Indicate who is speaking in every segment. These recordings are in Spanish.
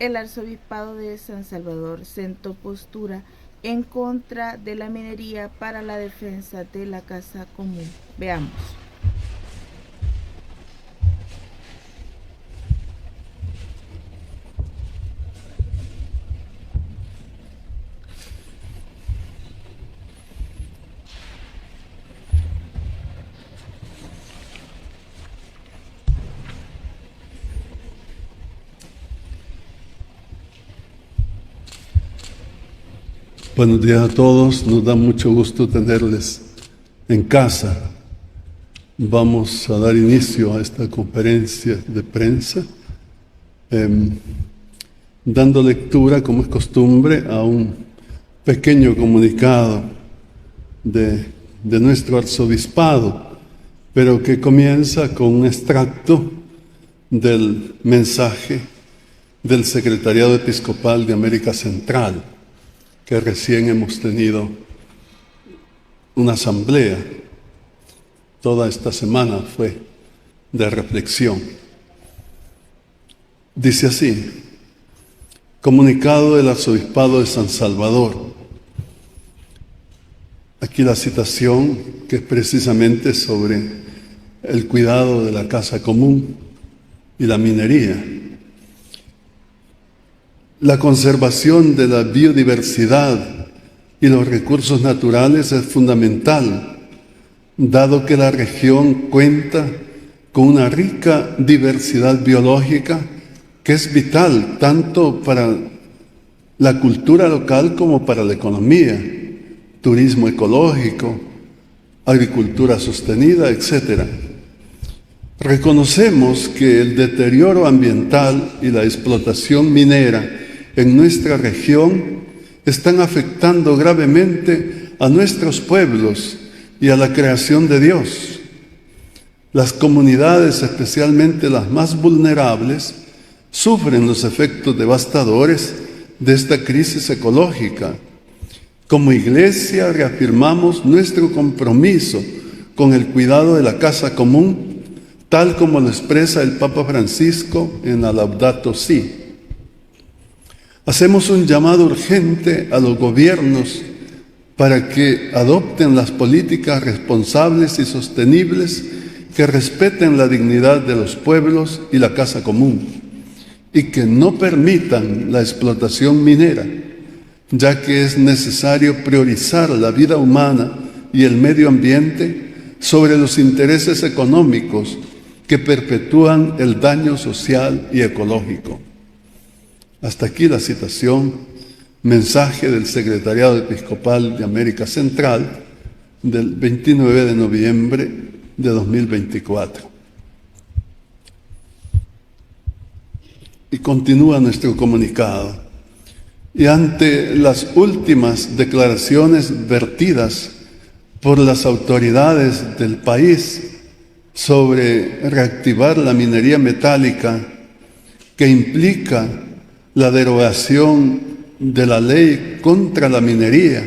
Speaker 1: El arzobispado de San Salvador sentó postura en contra de la minería para la defensa de la casa común. Veamos.
Speaker 2: Buenos días a todos, nos da mucho gusto tenerles en casa. Vamos a dar inicio a esta conferencia de prensa, dando lectura, como es costumbre, a un pequeño comunicado de nuestro arzobispado, pero que comienza con un extracto del mensaje del Secretariado Episcopal de América Central, que recién hemos tenido una asamblea. Toda esta semana fue de reflexión. Dice así: comunicado del Arzobispado de San Salvador. Aquí la citación, que es precisamente sobre el cuidado de la casa común y la minería. La conservación de la biodiversidad y los recursos naturales es fundamental, dado que la región cuenta con una rica diversidad biológica que es vital tanto para la cultura local como para la economía, turismo ecológico, agricultura sostenida, etc. Reconocemos que el deterioro ambiental y la explotación minera en nuestra región están afectando gravemente a nuestros pueblos y a la creación de Dios. Las comunidades, especialmente las más vulnerables, sufren los efectos devastadores de esta crisis ecológica. Como Iglesia reafirmamos nuestro compromiso con el cuidado de la casa común, tal como lo expresa el Papa Francisco en la Laudato Si. Hacemos un llamado urgente a los gobiernos para que adopten las políticas responsables y sostenibles que respeten la dignidad de los pueblos y la casa común, y que no permitan la explotación minera, ya que es necesario priorizar la vida humana y el medio ambiente sobre los intereses económicos que perpetúan el daño social y ecológico. Hasta aquí la citación, mensaje del Secretariado Episcopal de América Central del 29 de noviembre de 2024. Y continúa nuestro comunicado. Y ante las últimas declaraciones vertidas por las autoridades del país sobre reactivar la minería metálica, que implica la derogación de la ley contra la minería,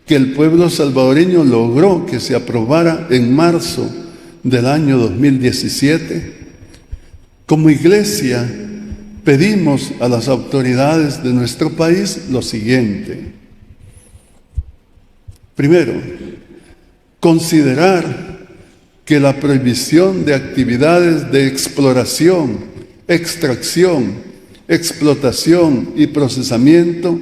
Speaker 2: que el pueblo salvadoreño logró que se aprobara en marzo del año 2017, como Iglesia pedimos a las autoridades de nuestro país lo siguiente. Primero, considerar que la prohibición de actividades de exploración, extracción, explotación y procesamiento,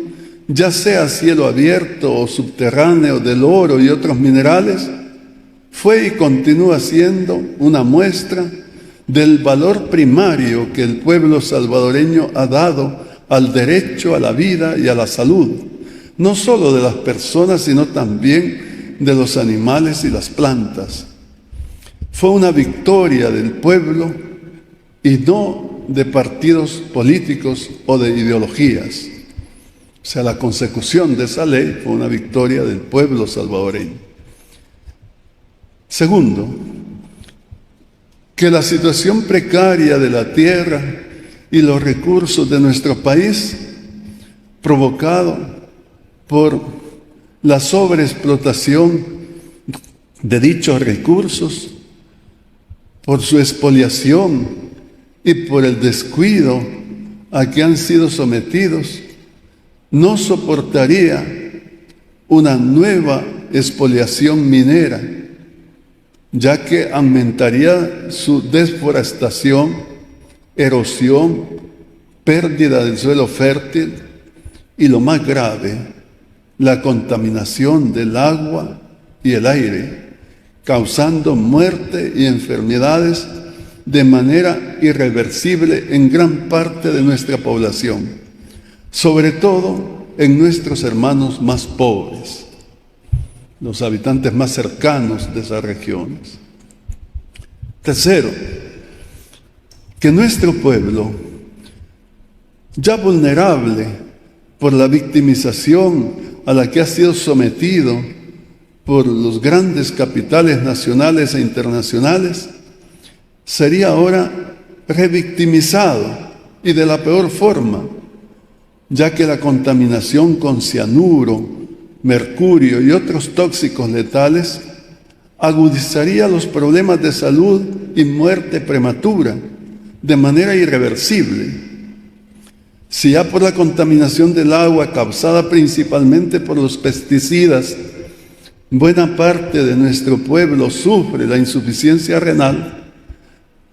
Speaker 2: ya sea a cielo abierto o subterráneo, del oro y otros minerales, fue y continúa siendo una muestra del valor primario que el pueblo salvadoreño ha dado al derecho a la vida y a la salud, no solo de las personas, sino también de los animales y las plantas. Fue una victoria del pueblo y no de partidos políticos o de ideologías. O sea, la consecución de esa ley fue una victoria del pueblo salvadoreño. Segundo, que la situación precaria de la tierra y los recursos de nuestro país, provocado por la sobreexplotación de dichos recursos, por su expoliación y por el descuido a que han sido sometidos no soportaría una nueva expoliación minera, ya que aumentaría su desforestación, erosión, pérdida del suelo fértil y, lo más grave, la contaminación del agua y el aire, causando muerte y enfermedades de manera irreversible en gran parte de nuestra población, sobre todo en nuestros hermanos más pobres, los habitantes más cercanos de esas regiones. Tercero, que nuestro pueblo, ya vulnerable por la victimización a la que ha sido sometido por los grandes capitales nacionales e internacionales, sería ahora revictimizado, y de la peor forma, ya que la contaminación con cianuro, mercurio y otros tóxicos letales agudizaría los problemas de salud y muerte prematura de manera irreversible. Si ya por la contaminación del agua causada principalmente por los pesticidas, buena parte de nuestro pueblo sufre la insuficiencia renal,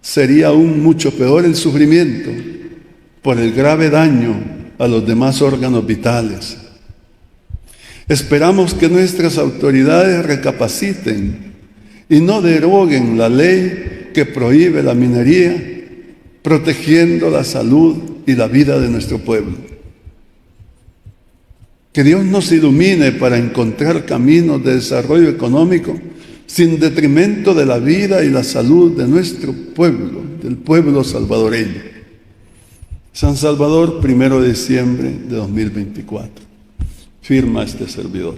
Speaker 2: sería aún mucho peor el sufrimiento por el grave daño a los demás órganos vitales. Esperamos que nuestras autoridades recapaciten y no deroguen la ley que prohíbe la minería, protegiendo la salud y la vida de nuestro pueblo. Que Dios nos ilumine para encontrar caminos de desarrollo económico sin detrimento de la vida y la salud de nuestro pueblo, del pueblo salvadoreño. San Salvador, 1 de diciembre de 2024. Firma este servidor.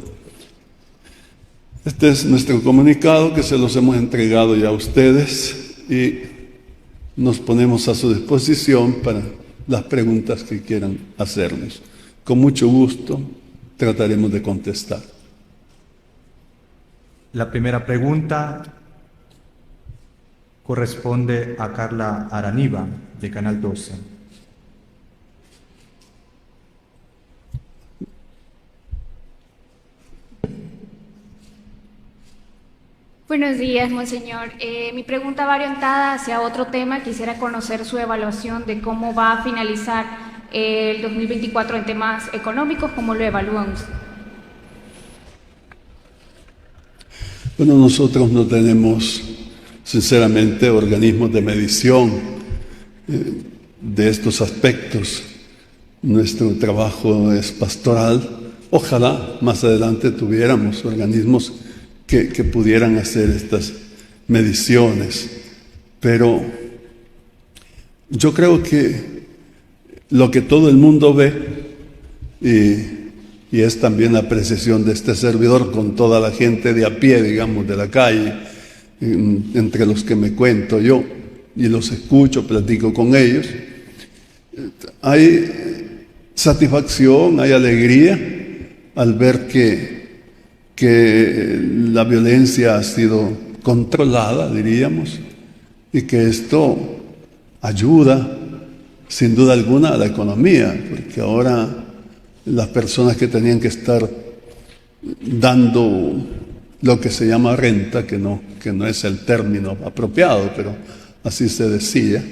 Speaker 2: Este es nuestro comunicado, que se los hemos entregado ya a ustedes, y nos ponemos a su disposición para las preguntas que quieran hacernos. Con mucho gusto trataremos de contestar.
Speaker 3: La primera pregunta corresponde a Carla Araniva, de Canal 12.
Speaker 4: Buenos días, monseñor. Mi pregunta va orientada hacia otro tema. Quisiera conocer su evaluación de cómo va a finalizar el 2024 en temas económicos. ¿Cómo lo evalúan usted?
Speaker 2: Bueno, nosotros no tenemos, sinceramente, organismos de medición de estos aspectos. Nuestro trabajo es pastoral. Ojalá más adelante tuviéramos organismos que pudieran hacer estas mediciones, pero yo creo que lo que todo el mundo ve, y es también la apreciación de este servidor con toda la gente de a pie, digamos, de la calle, entre los que me cuento yo y los escucho, platico con ellos, hay satisfacción, hay alegría al ver que la violencia ha sido controlada, diríamos, y que esto ayuda sin duda alguna a la economía, porque ahora las personas que tenían que estar dando lo que se llama renta, que no es el término apropiado, pero así se decía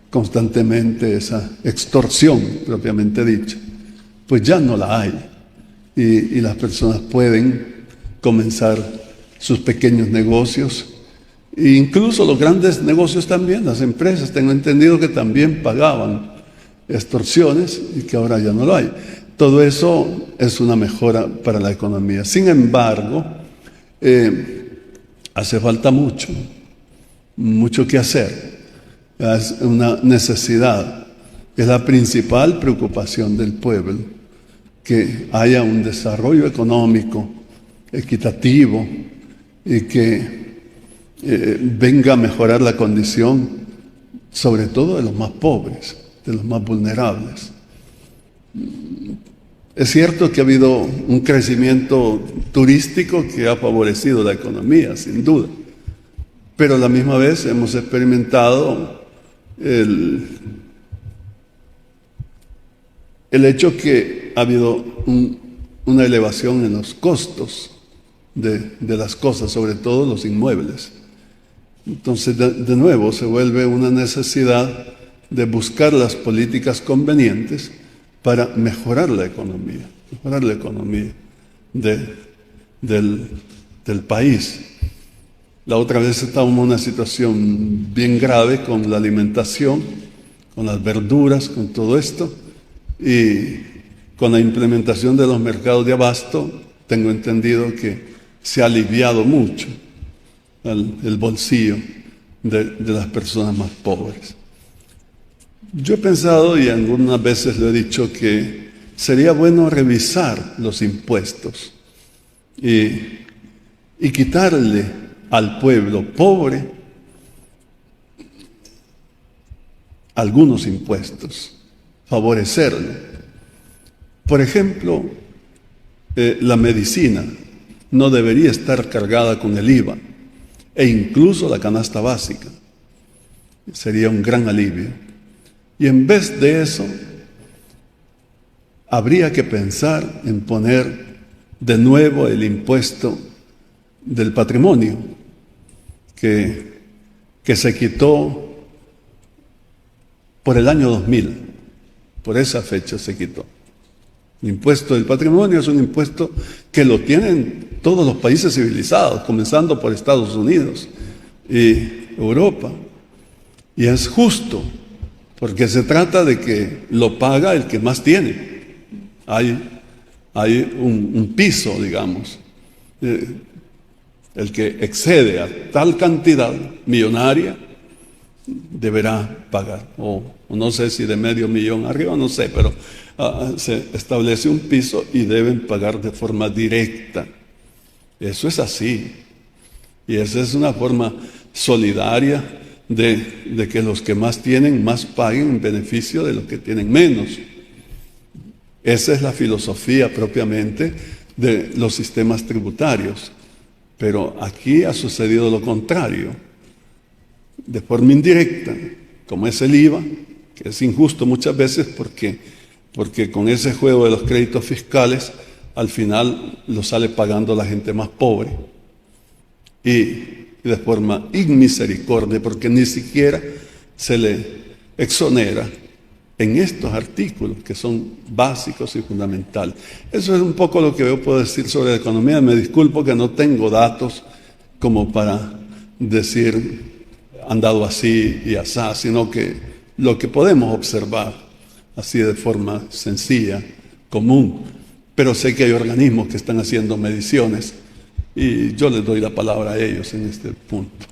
Speaker 2: constantemente, esa extorsión propiamente dicha, pues ya no la hay, y las personas pueden comenzar sus pequeños negocios, e incluso los grandes negocios también, las empresas, tengo entendido que también pagaban extorsiones y que ahora ya no lo hay. Todo eso es una mejora para la economía. Sin embargo, hace falta mucho que hacer. Es una necesidad, es la principal preocupación del pueblo, que haya un desarrollo económico equitativo y que venga a mejorar la condición, sobre todo de los más pobres, de los más vulnerables. Es cierto que ha habido un crecimiento turístico que ha favorecido la economía, sin duda, pero a la misma vez hemos experimentado el hecho que ha habido una elevación en los costos de las cosas, sobre todo los inmuebles. Entonces, de nuevo, se vuelve una necesidad de buscar las políticas convenientes para mejorar la economía del país. La otra vez estábamos en una situación bien grave con la alimentación, con las verduras, con todo esto, y con la implementación de los mercados de abasto, tengo entendido que se ha aliviado mucho el bolsillo de las personas más pobres. Yo he pensado, y algunas veces lo he dicho, que sería bueno revisar los impuestos y quitarle al pueblo pobre algunos impuestos, favorecerlo. Por ejemplo, la medicina no debería estar cargada con el IVA, e incluso la canasta básica. Sería un gran alivio. Y en vez de eso, habría que pensar en poner de nuevo el impuesto del patrimonio, que se quitó por el año 2000, por esa fecha se quitó. El impuesto del patrimonio es un impuesto que lo tienen todos los países civilizados, comenzando por Estados Unidos y Europa. Y es justo, porque se trata de que lo paga el que más tiene. Hay un piso, digamos. El que excede a tal cantidad millonaria deberá pagar, o no sé si de $500,000 arriba, no sé, pero se establece un piso y deben pagar de forma directa. Eso es así, y esa es una forma solidaria de que los que más tienen más paguen en beneficio de los que tienen menos. Esa es la filosofía propiamente de los sistemas tributarios. Pero aquí ha sucedido lo contrario, de forma indirecta, como es el IVA, que es injusto muchas veces porque con ese juego de los créditos fiscales, al final lo sale pagando la gente más pobre. Y de forma inmisericordia, porque ni siquiera se le exonera en estos artículos que son básicos y fundamentales. Eso es un poco lo que yo puedo decir sobre la economía. Me disculpo que no tengo datos como para decir han dado así y asá, sino que lo que podemos observar así de forma sencilla, común. Pero sé que hay organismos que están haciendo mediciones y yo les doy la palabra a ellos en este punto.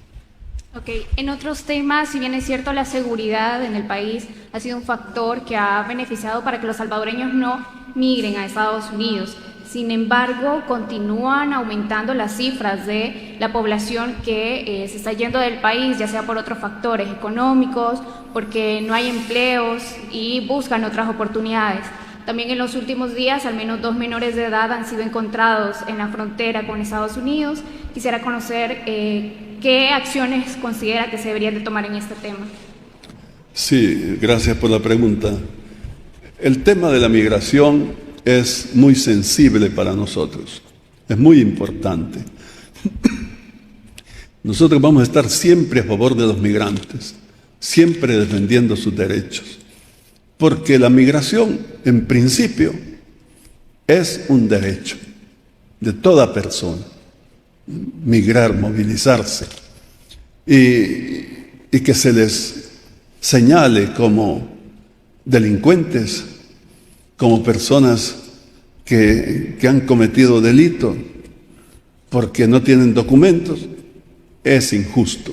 Speaker 4: Ok, en otros temas, si bien es cierto, la seguridad en el país ha sido un factor que ha beneficiado para que los salvadoreños no migren a Estados Unidos. Sin embargo, continúan aumentando las cifras de la población que se está yendo del país, ya sea por otros factores económicos, porque no hay empleos y buscan otras oportunidades. También en los últimos días, al menos 2 menores de edad han sido encontrados en la frontera con Estados Unidos. Quisiera conocer qué acciones considera que se deberían de tomar en este tema.
Speaker 2: Sí, gracias por la pregunta. El tema de la migración es muy sensible para nosotros, es muy importante. Nosotros vamos a estar siempre a favor de los migrantes, siempre defendiendo sus derechos, porque la migración, en principio, es un derecho de toda persona, migrar, movilizarse, y que se les señale como delincuentes, como personas que han cometido delito porque no tienen documentos, es injusto.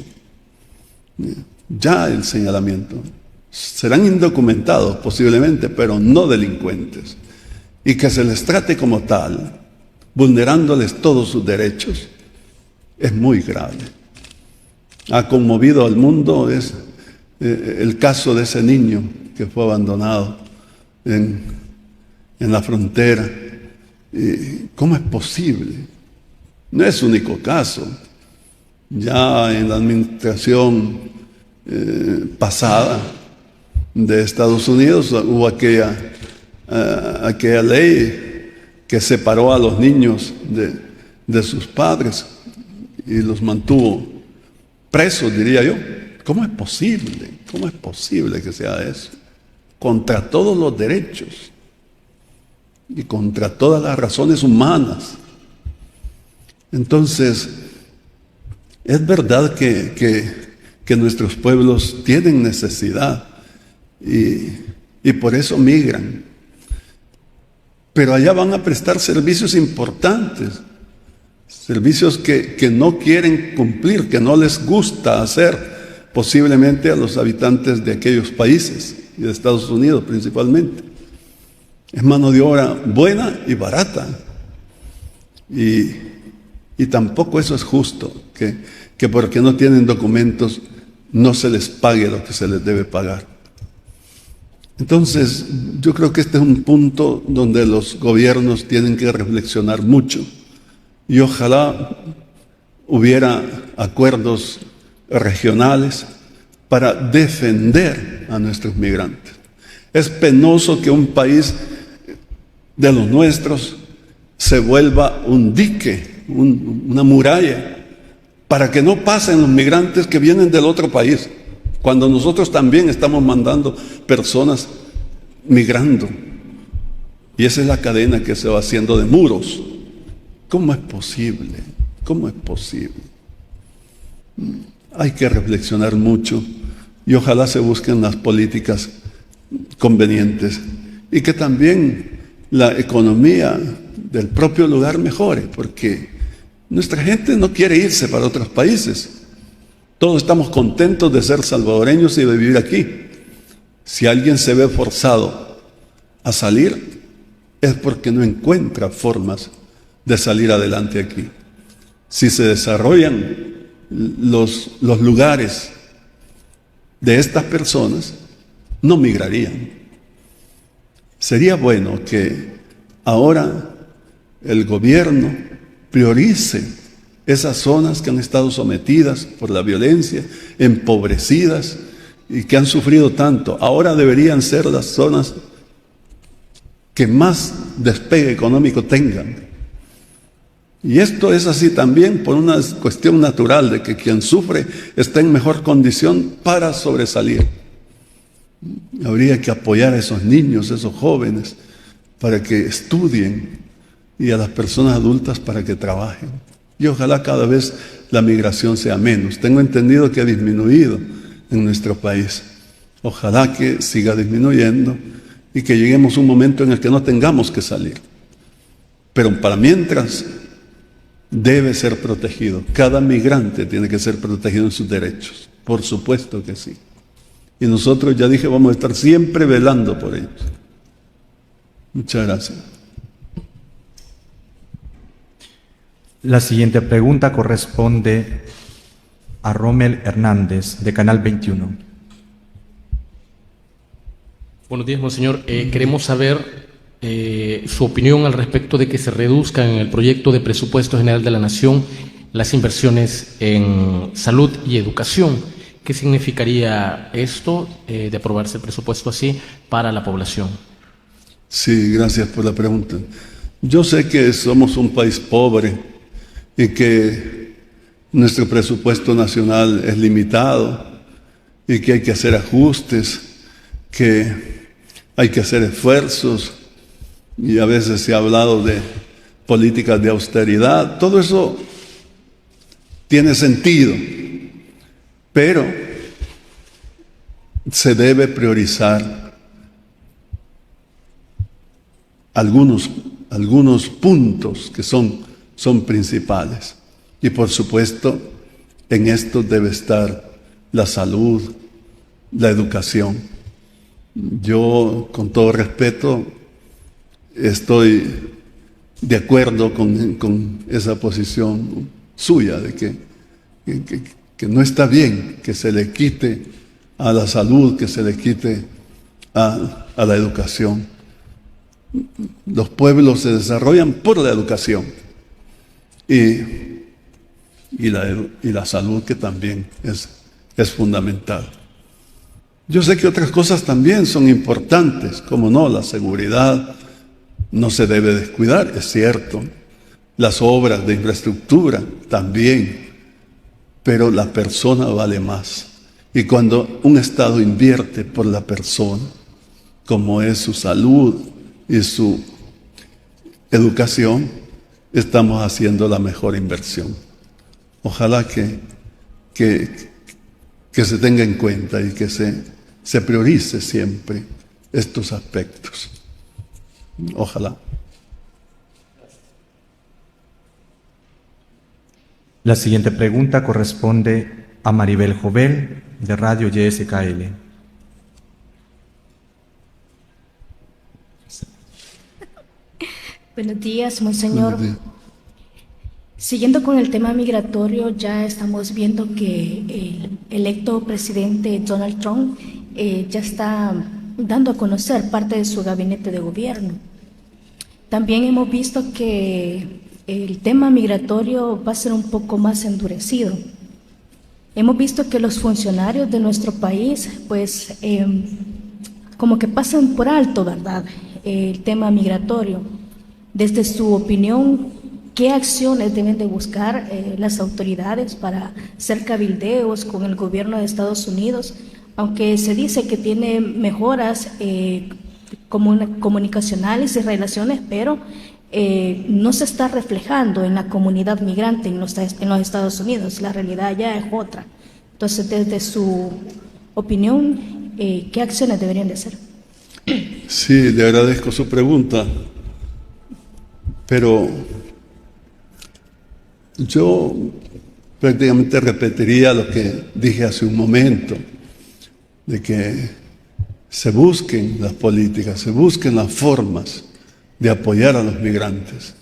Speaker 2: Ya el señalamiento. Serán indocumentados posiblemente, pero no delincuentes. Y que se les trate como tal, vulnerándoles todos sus derechos, es muy grave. Ha conmovido al mundo el caso de ese niño que fue abandonado en la frontera. ¿Cómo es posible? No es único caso. Ya en la administración pasada de Estados Unidos hubo aquella aquella ley que separó a los niños de sus padres y los mantuvo presos, diría yo. ¿Cómo es posible? ¿Cómo es posible que sea eso? Contra todos los derechos y contra todas las razones humanas. Entonces, es verdad que nuestros pueblos tienen necesidad y por eso migran. Pero allá van a prestar servicios importantes, servicios que no quieren cumplir, que no les gusta hacer, posiblemente a los habitantes de aquellos países y de Estados Unidos principalmente. Es mano de obra buena y barata. Y tampoco eso es justo, que porque no tienen documentos no se les pague lo que se les debe pagar. Entonces, yo creo que este es un punto donde los gobiernos tienen que reflexionar mucho y ojalá hubiera acuerdos regionales para defender a nuestros migrantes. Es penoso que un país de los nuestros se vuelva un dique, una muralla, para que no pasen los migrantes que vienen del otro país, cuando nosotros también estamos mandando personas migrando. Y esa es la cadena que se va haciendo de muros. ¿Cómo es posible? ¿Cómo es posible? Hay que reflexionar mucho y ojalá se busquen las políticas convenientes y que también la economía del propio lugar mejore, porque nuestra gente no quiere irse para otros países. Todos estamos contentos de ser salvadoreños y de vivir aquí. Si alguien se ve forzado a salir, es porque no encuentra formas de salir adelante aquí. Si se desarrollan los lugares de estas personas, no migrarían. Sería bueno que ahora el gobierno priorice esas zonas que han estado sometidas por la violencia, empobrecidas y que han sufrido tanto. Ahora deberían ser las zonas que más despegue económico tengan. Y esto es así también por una cuestión natural de que quien sufre está en mejor condición para sobresalir. Habría que apoyar a esos niños, a esos jóvenes, para que estudien y a las personas adultas para que trabajen. Y ojalá cada vez la migración sea menos. Tengo entendido que ha disminuido en nuestro país. Ojalá que siga disminuyendo y que lleguemos a un momento en el que no tengamos que salir. Pero para mientras, debe ser protegido. Cada migrante tiene que ser protegido en sus derechos. Por supuesto que sí. Y nosotros, ya dije, vamos a estar siempre velando por ellos. Muchas gracias.
Speaker 3: La siguiente pregunta corresponde a Rommel Hernández, de Canal 21.
Speaker 5: Buenos días, monseñor. Queremos saber su opinión al respecto de que se reduzcan en el proyecto de presupuesto general de la Nación las inversiones en salud y educación. ¿Qué significaría esto de aprobarse el presupuesto así para la población?
Speaker 2: Sí, gracias por la pregunta. Yo sé que somos un país pobre y que nuestro presupuesto nacional es limitado y que hay que hacer ajustes, que hay que hacer esfuerzos y a veces se ha hablado de políticas de austeridad. Todo eso tiene sentido, pero se debe priorizar algunos puntos que son principales. Y por supuesto, en esto debe estar la salud, la educación. Yo, con todo respeto, estoy de acuerdo con esa posición suya de que no está bien que se le quite a la salud, que se le quite a la educación. Los pueblos se desarrollan por la educación y la salud, que también es fundamental. Yo sé que otras cosas también son importantes, como no, la seguridad no se debe descuidar, es cierto. Las obras de infraestructura también, pero la persona vale más. Y cuando un Estado invierte por la persona, como es su salud y su educación, estamos haciendo la mejor inversión. Ojalá que se tenga en cuenta y que se priorice siempre estos aspectos. Ojalá.
Speaker 3: La siguiente pregunta corresponde a Maribel Jovel, de Radio YSKL.
Speaker 6: Buenos días, monseñor.
Speaker 2: Buenos días.
Speaker 6: Siguiendo con el tema migratorio, ya estamos viendo que el electo presidente Donald Trump ya está dando a conocer parte de su gabinete de gobierno. También hemos visto que el tema migratorio va a ser un poco más endurecido. Hemos visto que los funcionarios de nuestro país, pues, como que pasan por alto, ¿verdad?, el tema migratorio. Desde su opinión, ¿qué acciones deben de buscar las autoridades para hacer cabildeos con el gobierno de Estados Unidos? Aunque se dice que tiene mejoras comunicacionales y relaciones, pero no se está reflejando en la comunidad migrante en los Estados Unidos. La realidad ya es otra. Entonces, desde su opinión, ¿qué acciones deberían de hacer?
Speaker 2: Sí, le agradezco su pregunta, pero yo prácticamente repetiría lo que dije hace un momento, de que se busquen las políticas, se busquen las formas de apoyar a los migrantes.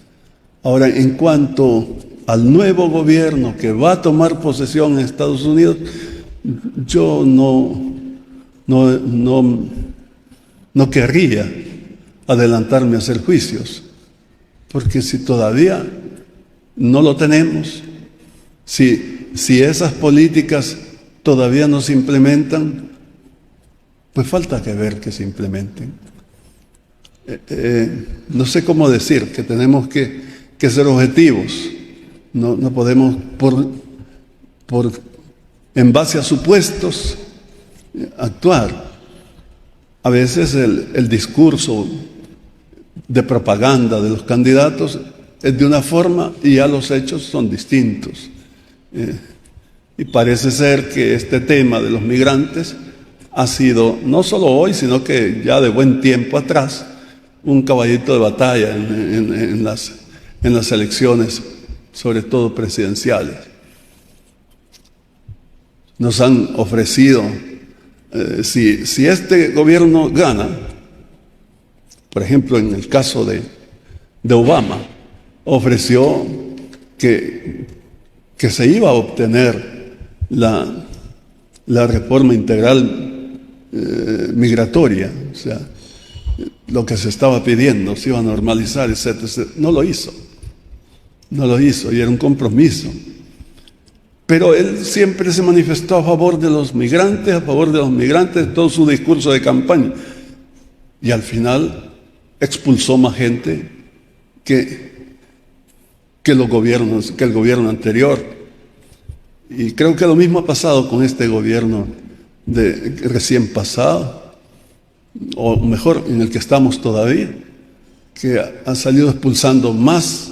Speaker 2: Ahora, en cuanto al nuevo gobierno que va a tomar posesión en Estados Unidos, yo no querría adelantarme a hacer juicios, porque si todavía no lo tenemos, si esas políticas todavía no se implementan, pues falta que ver que se implementen. No sé cómo decir, que tenemos que ser objetivos. No podemos, en base a supuestos, actuar. A veces el discurso de propaganda de los candidatos es de una forma y ya los hechos son distintos. Y parece ser que este tema de los migrantes ha sido, no solo hoy, sino que ya de buen tiempo atrás, un caballito de batalla en las elecciones, sobre todo presidenciales. Nos han ofrecido, si este gobierno gana, por ejemplo, en el caso de Obama, ofreció que se iba a obtener la reforma integral migratoria, o sea, lo que se estaba pidiendo, se iba a normalizar, etc. No lo hizo, y era un compromiso. Pero él siempre se manifestó a favor de los migrantes, todo su discurso de campaña. Y al final expulsó más gente que el gobierno anterior. Y creo que lo mismo ha pasado con este gobierno recién pasado, o mejor, en el que estamos todavía, que ha salido expulsando más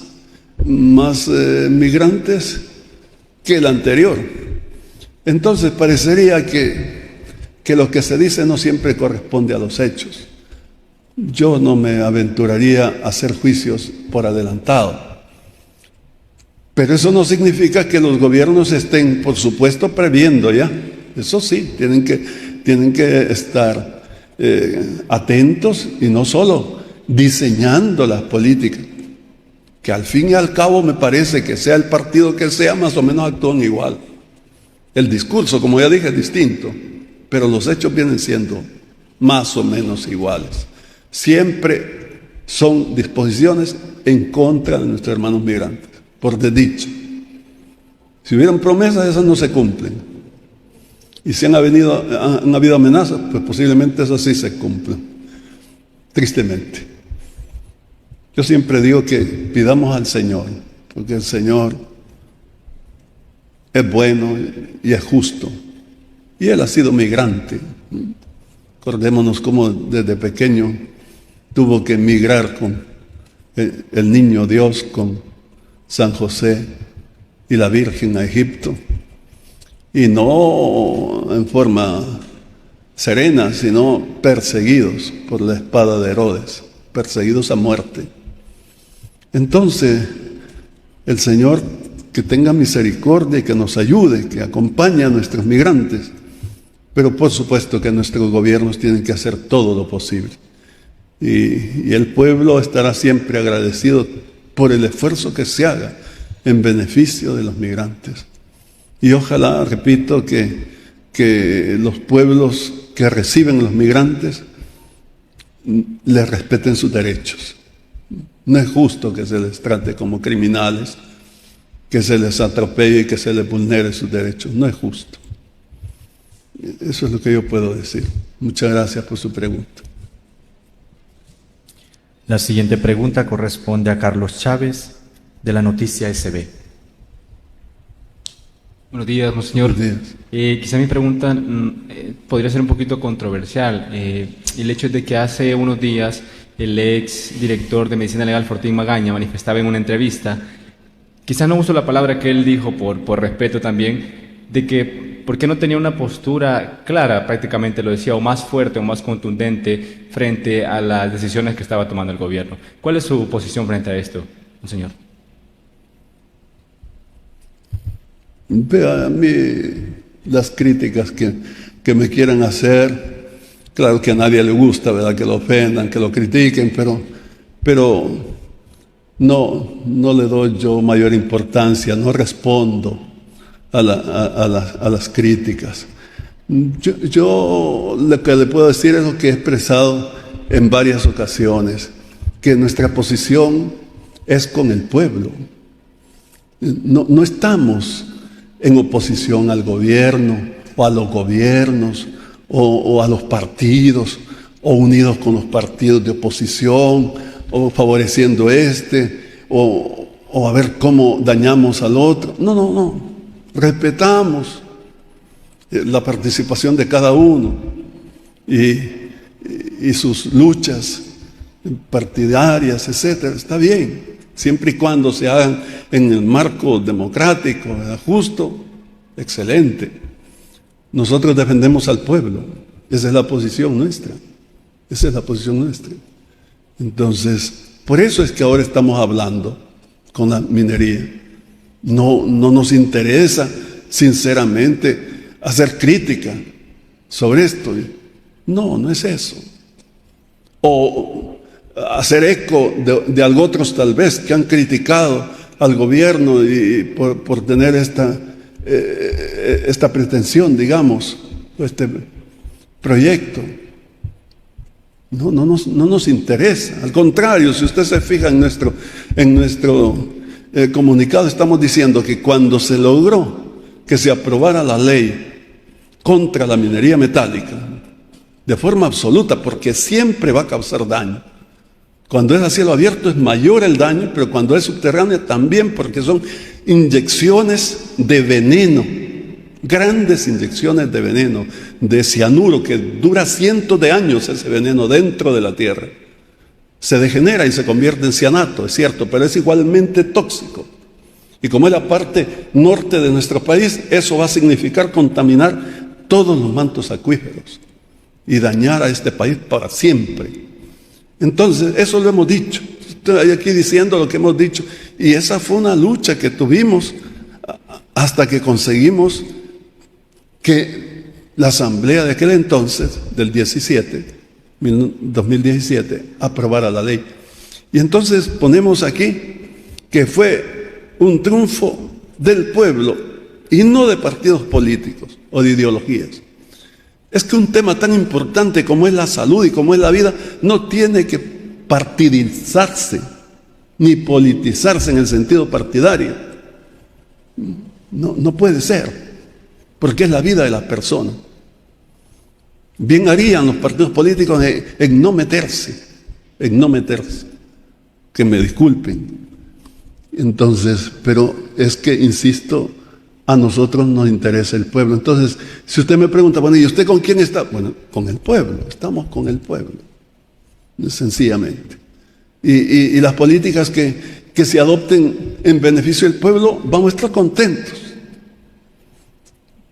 Speaker 2: migrantes que el anterior. Entonces parecería que lo que se dice no siempre corresponde a los hechos. Yo no me aventuraría a hacer juicios por adelantado. Pero eso no significa que los gobiernos estén, por supuesto, previendo ya. Eso sí, tienen que estar atentos y no solo diseñando las políticas, que al fin y al cabo me parece que sea el partido que sea, más o menos actúan igual. El discurso, como ya dije, es distinto, pero los hechos vienen siendo más o menos iguales. Siempre son disposiciones en contra de nuestros hermanos migrantes, por desdicha. Si hubieran promesas, esas no se cumplen. Y si han habido amenazas, pues posiblemente eso sí se cumpla, tristemente. Yo siempre digo que pidamos al Señor, porque el Señor es bueno y es justo. Y Él ha sido migrante. Acordémonos cómo desde pequeño tuvo que migrar con el niño Dios, con San José y la Virgen a Egipto. Y no en forma serena, sino perseguidos por la espada de Herodes, perseguidos a muerte. Entonces, el Señor que tenga misericordia y que nos ayude, que acompañe a nuestros migrantes, pero por supuesto que nuestros gobiernos tienen que hacer todo lo posible. Y el pueblo estará siempre agradecido por el esfuerzo que se haga en beneficio de los migrantes. Y ojalá, repito, que los pueblos que reciben los migrantes les respeten sus derechos. No es justo que se les trate como criminales, que se les atropelle y que se les vulnere sus derechos. No es justo. Eso es lo que yo puedo decir. Muchas gracias por su pregunta.
Speaker 3: La siguiente pregunta corresponde a Carlos Chávez, de la Noticia SB.
Speaker 7: Buenos días, monseñor.
Speaker 2: Buenos días.
Speaker 7: Quizá mi pregunta podría ser un poquito controversial. El hecho es de que hace unos días el ex director de Medicina Legal, Fortín Magaña, manifestaba en una entrevista, quizá no uso la palabra que él dijo por respeto también, de que por qué no tenía una postura clara, prácticamente lo decía, o más fuerte o más contundente frente a las decisiones que estaba tomando el gobierno. ¿Cuál es su posición frente a esto, monseñor?
Speaker 2: Vea, a mí las críticas que me quieran hacer, claro que a nadie le gusta, ¿verdad? Que lo ofendan, que lo critiquen, pero no le doy yo mayor importancia, no respondo a las críticas. Yo lo que le puedo decir es lo que he expresado en varias ocasiones, que nuestra posición es con el pueblo. No estamos en oposición al gobierno o a los gobiernos o a los partidos o unidos con los partidos de oposición o favoreciendo o a ver cómo dañamos al otro. No. Respetamos la participación de cada uno y sus luchas partidarias, etcétera. Está bien, siempre y cuando se hagan en el marco democrático, justo, excelente. Nosotros defendemos al pueblo, esa es la posición nuestra, Entonces, por eso es que ahora estamos hablando con la minería. No nos interesa, sinceramente, hacer crítica sobre esto. No es eso. O hacer eco de algo otros tal vez que han criticado al gobierno y por tener esta pretensión, digamos, este proyecto. No nos interesa. Al contrario, si usted se fija en nuestro comunicado, estamos diciendo que cuando se logró que se aprobara la ley contra la minería metálica, de forma absoluta, porque siempre va a causar daño. Cuando es a cielo abierto es mayor el daño, pero cuando es subterráneo también, porque son inyecciones de veneno, grandes inyecciones de veneno, de cianuro, que dura cientos de años ese veneno dentro de la tierra. Se degenera y se convierte en cianato, es cierto, pero es igualmente tóxico. Y como es la parte norte de nuestro país, eso va a significar contaminar todos los mantos acuíferos y dañar a este país para siempre. Entonces, eso lo hemos dicho. Estoy aquí diciendo lo que hemos dicho. Y esa fue una lucha que tuvimos hasta que conseguimos que la asamblea de aquel entonces, del 2017, aprobara la ley. Y entonces ponemos aquí que fue un triunfo del pueblo y no de partidos políticos o de ideologías. Es que un tema tan importante como es la salud y como es la vida no tiene que partidizarse ni politizarse en el sentido partidario. No puede ser, porque es la vida de las personas. Bien harían los partidos políticos en no meterse, que me disculpen. Entonces, pero es que, insisto, a nosotros nos interesa el pueblo. Entonces, si usted me pregunta, bueno, ¿y usted con quién está? Bueno, con el pueblo, estamos con el pueblo, sencillamente. Y las políticas que se adopten en beneficio del pueblo, vamos a estar contentos,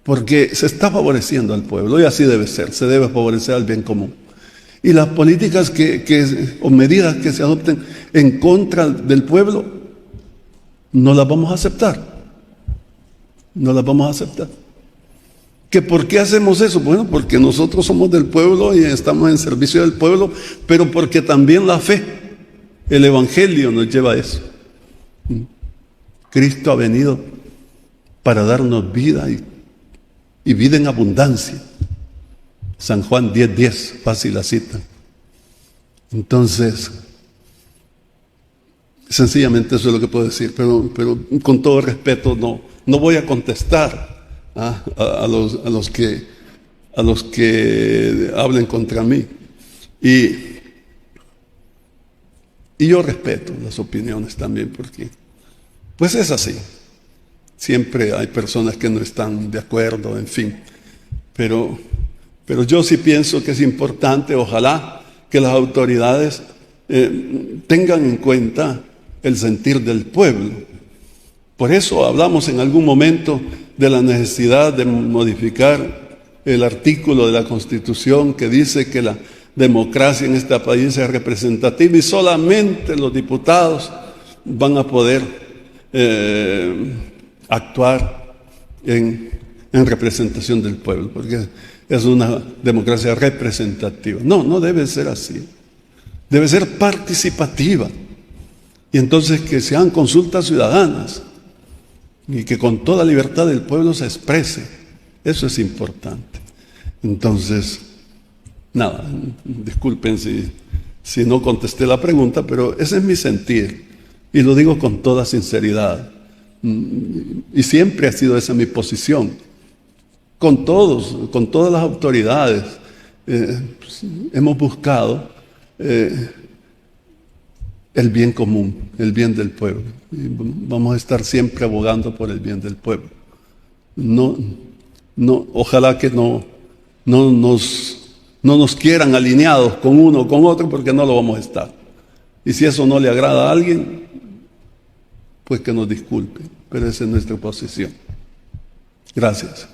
Speaker 2: porque se está favoreciendo al pueblo, y así debe ser, se debe favorecer al bien común. Y las políticas o medidas que se adopten en contra del pueblo, no las vamos a aceptar. No las vamos a aceptar. ¿Que por qué hacemos eso? Bueno, porque nosotros somos del pueblo y estamos en servicio del pueblo, pero porque también la fe, el Evangelio nos lleva a eso. Cristo ha venido para darnos vida y vida en abundancia. San Juan 10:10, fácil la cita. Entonces, sencillamente eso es lo que puedo decir, pero con todo respeto no voy a contestar a los que hablen contra mí. Y yo respeto las opiniones también, porque pues es así. Siempre hay personas que no están de acuerdo, en fin. Pero yo sí pienso que es importante, ojalá, que las autoridades tengan en cuenta el sentir del pueblo. Por eso hablamos en algún momento de la necesidad de modificar el artículo de la Constitución que dice que la democracia en este país es representativa y solamente los diputados van a poder actuar en representación del pueblo, porque es una democracia representativa. No debe ser así. Debe ser participativa. Y entonces que sean consultas ciudadanas y que con toda libertad el pueblo se exprese. Eso es importante. Entonces, nada, disculpen si no contesté la pregunta, pero ese es mi sentir y lo digo con toda sinceridad. Y siempre ha sido esa mi posición. Con todas las autoridades, pues, hemos buscado el bien común, el bien del pueblo. Y vamos a estar siempre abogando por el bien del pueblo. Ojalá que no nos quieran alineados con uno o con otro, porque no lo vamos a estar. Y si eso no le agrada a alguien, pues que nos disculpe, pero esa es nuestra posición. Gracias.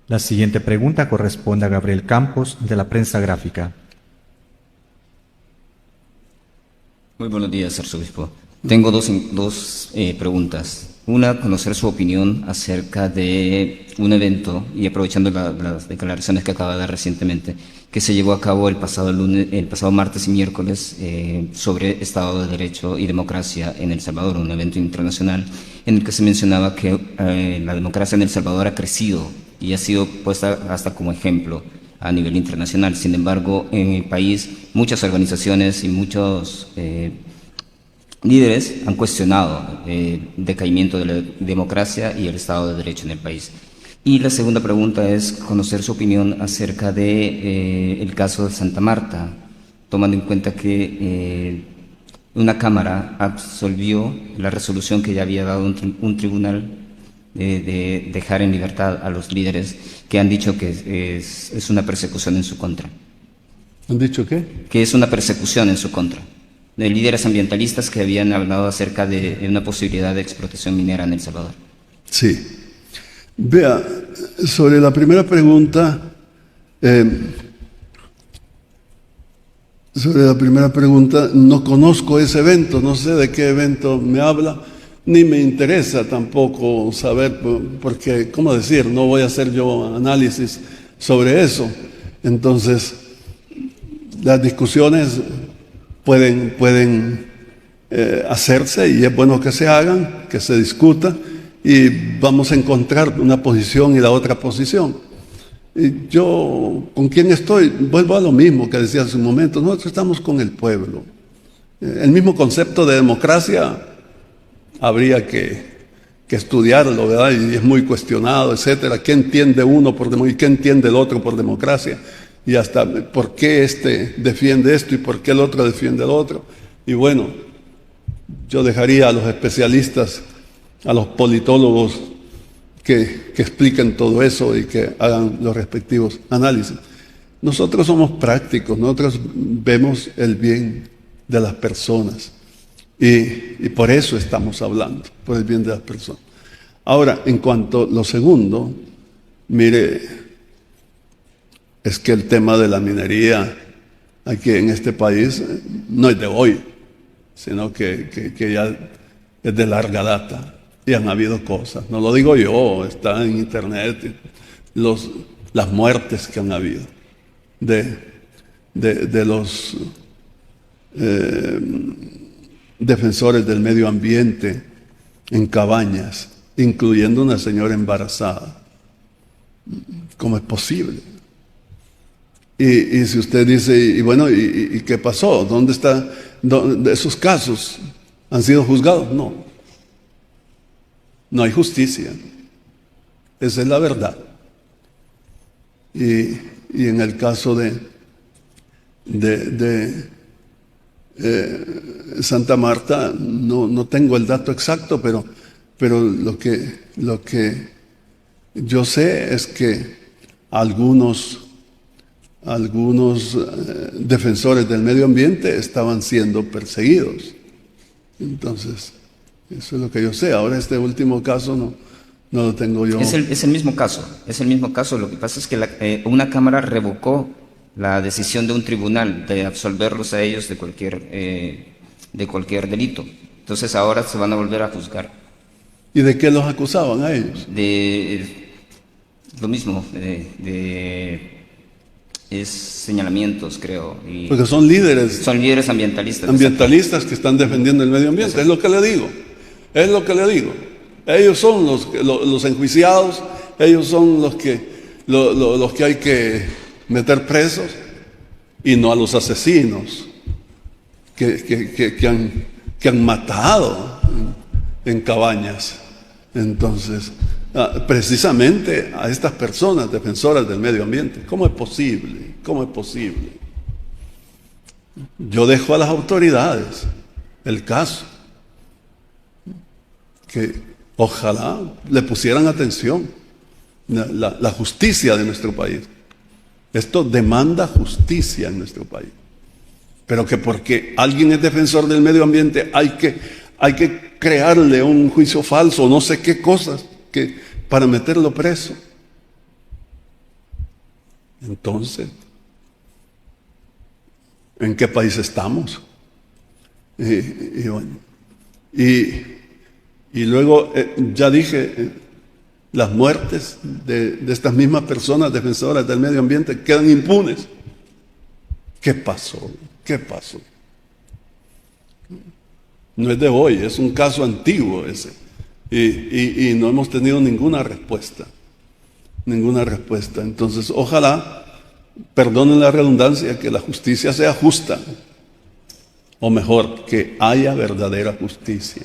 Speaker 3: La siguiente pregunta corresponde a Gabriel Campos, de la Prensa Gráfica.
Speaker 8: Muy buenos días, arzobispo. Tengo dos preguntas. Una, conocer su opinión acerca de un evento, y aprovechando las declaraciones que acaba de dar recientemente, que se llevó a cabo el pasado martes y miércoles sobre Estado de Derecho y democracia en El Salvador, un evento internacional en el que se mencionaba que la democracia en El Salvador ha crecido y ha sido puesta hasta como ejemplo a nivel internacional. Sin embargo, en el país muchas organizaciones y muchos líderes han cuestionado el decaimiento de la democracia y el Estado de Derecho en el país. Y la segunda pregunta es conocer su opinión acerca de el caso de Santa Marta, tomando en cuenta que una Cámara absolvió la resolución que ya había dado un tribunal de dejar en libertad a los líderes que han dicho que es una persecución en su contra.
Speaker 2: ¿Han dicho qué?
Speaker 8: Que es una persecución en su contra. De líderes ambientalistas que habían hablado acerca de una posibilidad de explotación minera en El Salvador.
Speaker 2: Sí. Vea, sobre la primera pregunta, no conozco ese evento, no sé de qué evento me habla, ni me interesa tampoco saber, porque, ¿cómo decir? No voy a hacer yo análisis sobre eso. Entonces, las discusiones pueden hacerse y es bueno que se hagan, que se discuta y vamos a encontrar una posición y la otra posición. Y yo, ¿con quién estoy? Vuelvo a lo mismo que decía hace un momento, nosotros estamos con el pueblo. El mismo concepto de democracia habría que estudiarlo, ¿verdad? Y es muy cuestionado, etcétera. ¿Qué entiende uno por democracia y qué entiende el otro por democracia? Y hasta por qué este defiende esto y por qué el otro defiende el otro. Y bueno, yo dejaría a los especialistas, a los politólogos que expliquen todo eso y que hagan los respectivos análisis. Nosotros somos prácticos, nosotros vemos el bien de las personas y por eso estamos hablando, por el bien de las personas. Ahora, en cuanto a lo segundo, mire, es que el tema de la minería aquí en este país no es de hoy, sino que ya es de larga data y han habido cosas. No lo digo yo, está en internet las muertes que han habido de los defensores del medio ambiente en Cabañas, incluyendo una señora embarazada. ¿Cómo es posible? Y si usted dice, y bueno, ¿y qué pasó? ¿Dónde está? ¿Esos casos han sido juzgados? No. No hay justicia. Esa es la verdad. Y en el caso de Santa Marta, no tengo el dato exacto, pero lo que yo sé es que algunos defensores del medio ambiente estaban siendo perseguidos. Entonces, eso es lo que yo sé. Ahora este último caso no lo tengo yo.
Speaker 8: Es el mismo caso, Lo que pasa es que una Cámara revocó la decisión de un tribunal de absolverlos a ellos de cualquier delito. Entonces ahora se van a volver a juzgar.
Speaker 2: ¿Y de qué los acusaban a ellos?
Speaker 8: De lo mismo, es señalamientos, creo.
Speaker 2: Porque son líderes.
Speaker 8: Son líderes ambientalistas.
Speaker 2: Ambientalistas que están defendiendo el medio ambiente. Exacto. Es lo que le digo. Ellos son los enjuiciados, ellos son los que hay que meter presos y no a los asesinos que han matado en Cabañas. Entonces, precisamente a estas personas defensoras del medio ambiente, ¿cómo es posible? Yo dejo a las autoridades el caso, que ojalá le pusieran atención, la justicia de nuestro país. Esto demanda justicia en nuestro país. Pero que porque alguien es defensor del medio ambiente hay que crearle un juicio falso, no sé qué cosas, para meterlo preso. Entonces, ¿en qué país estamos? Y luego, ya dije, las muertes de estas mismas personas defensoras del medio ambiente quedan impunes. ¿Qué pasó? No es de hoy, es un caso antiguo ese. Y no hemos tenido ninguna respuesta. Entonces, ojalá, perdonen la redundancia, que la justicia sea justa. O mejor, que haya verdadera justicia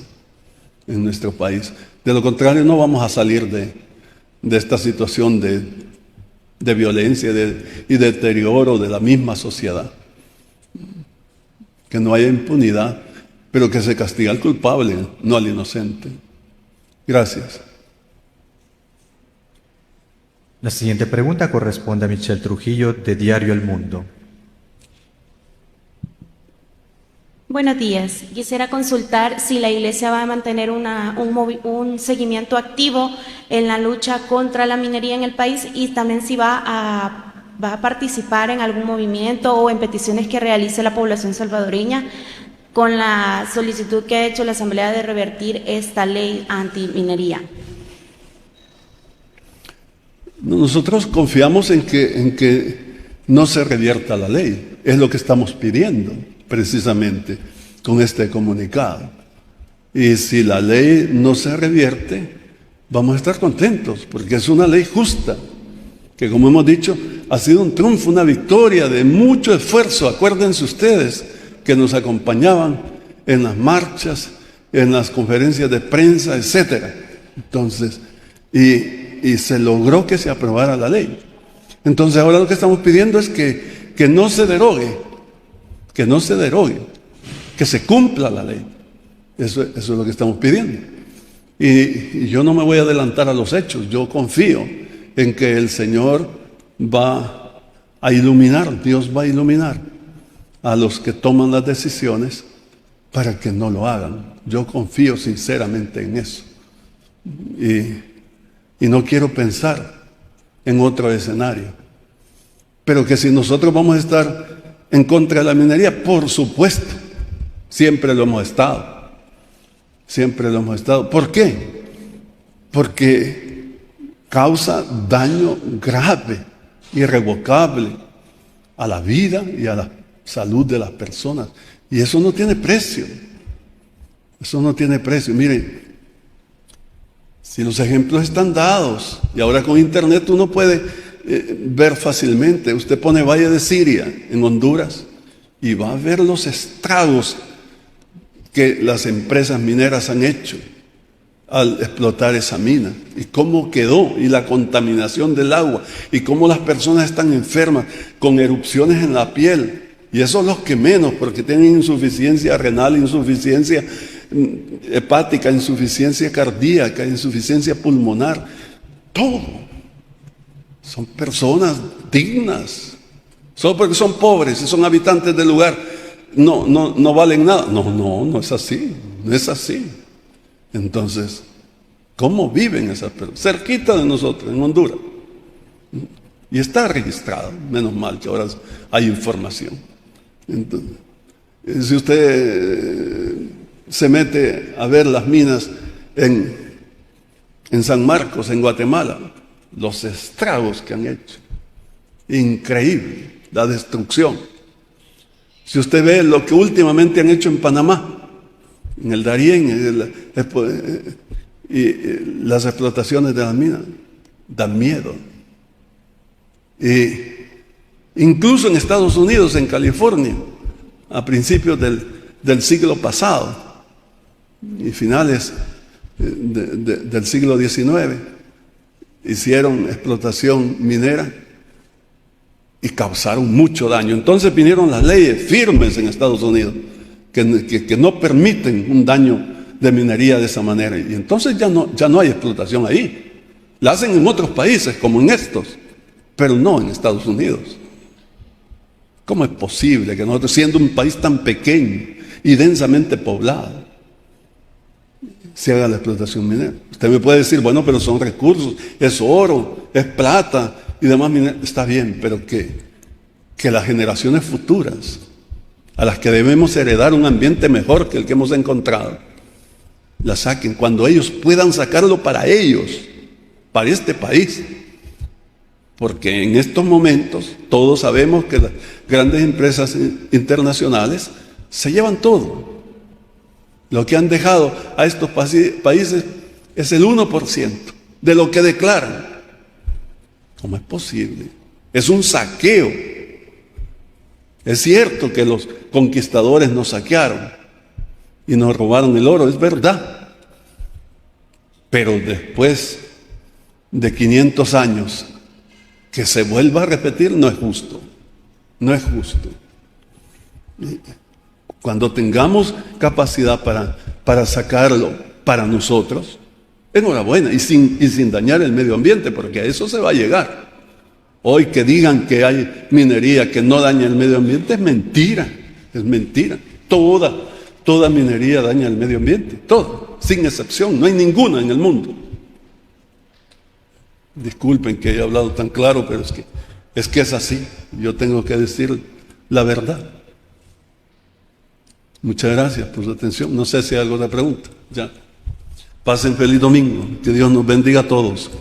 Speaker 2: en nuestro país. De lo contrario, no vamos a salir de esta situación de violencia y de deterioro de la misma sociedad. Que no haya impunidad, pero que se castigue al culpable, no al inocente. Gracias.
Speaker 3: La siguiente pregunta corresponde a Michelle Trujillo, de Diario El Mundo.
Speaker 9: Buenos días. Quisiera consultar si la Iglesia va a mantener un seguimiento activo en la lucha contra la minería en el país y también si va a participar en algún movimiento o en peticiones que realice la población salvadoreña con la solicitud que ha hecho la Asamblea de revertir esta ley antiminería.
Speaker 2: Nosotros confiamos en que no se revierta la ley. Es lo que estamos pidiendo, precisamente, con este comunicado. Y si la ley no se revierte, vamos a estar contentos, porque es una ley justa, que como hemos dicho, ha sido un triunfo, una victoria de mucho esfuerzo. Acuérdense ustedes que nos acompañaban en las marchas, en las conferencias de prensa, etcétera. Entonces, y se logró que se aprobara la ley. Entonces ahora lo que estamos pidiendo es que no se derogue, que se cumpla la ley. Eso es lo que estamos pidiendo. Y yo no me voy a adelantar a los hechos, yo confío en que el Señor va a iluminar, Dios va a iluminar a los que toman las decisiones para que no lo hagan. Yo confío sinceramente en eso. Y no quiero pensar en otro escenario. Pero que si nosotros vamos a estar en contra de la minería, por supuesto, siempre lo hemos estado. Siempre lo hemos estado. ¿Por qué? Porque causa daño grave, irrevocable a la vida y a la salud de las personas. Y eso no tiene precio. Eso no tiene precio. Miren, si los ejemplos están dados, y ahora con internet uno puede ver fácilmente. Usted pone Valle de Siria en Honduras y va a ver los estragos que las empresas mineras han hecho al explotar esa mina, y cómo quedó, y la contaminación del agua, y cómo las personas están enfermas con erupciones en la piel, y eso los que menos, porque tienen insuficiencia renal, insuficiencia hepática, insuficiencia cardíaca, insuficiencia pulmonar, todo. Son personas dignas, solo porque son pobres y son habitantes del lugar, no valen nada. No es así, no es así. Entonces, ¿cómo viven esas personas? Cerquita de nosotros, en Honduras. Y está registrado, menos mal que ahora hay información. Entonces, si usted se mete a ver las minas en San Marcos, en Guatemala, los estragos que han hecho, increíble, la destrucción. Si usted ve lo que últimamente han hecho en Panamá, en el Darién, y las explotaciones de las minas, dan miedo. Incluso en Estados Unidos, en California, a principios del siglo pasado y finales del siglo XIX, hicieron explotación minera y causaron mucho daño. Entonces vinieron las leyes firmes en Estados Unidos que no permiten un daño de minería de esa manera. Y entonces ya no hay explotación ahí. La hacen en otros países, como en estos, pero no en Estados Unidos. ¿Cómo es posible que nosotros, siendo un país tan pequeño y densamente poblado, se haga la explotación minera? Usted me puede decir, bueno, pero son recursos, es oro, es plata y demás minera. Está bien, pero que las generaciones futuras, a las que debemos heredar un ambiente mejor que el que hemos encontrado, la saquen cuando ellos puedan sacarlo para ellos, para este país. Porque en estos momentos todos sabemos que las grandes empresas internacionales se llevan todo. Lo que han dejado a estos países es el 1% de lo que declaran. ¿Cómo es posible? Es un saqueo. Es cierto que los conquistadores nos saquearon y nos robaron el oro, es verdad. Pero después de 500 años, que se vuelva a repetir no es justo. No es justo. Cuando tengamos capacidad para sacarlo para nosotros, enhorabuena, y sin dañar el medio ambiente, porque a eso se va a llegar. Hoy que digan que hay minería que no daña el medio ambiente es mentira, es mentira. Toda minería daña el medio ambiente, toda, sin excepción, no hay ninguna en el mundo. Disculpen que haya hablado tan claro, pero es que es así. Yo tengo que decir la verdad. Muchas gracias por su atención. No sé si hay alguna pregunta. Ya. Pasen feliz domingo. Que Dios nos bendiga a todos.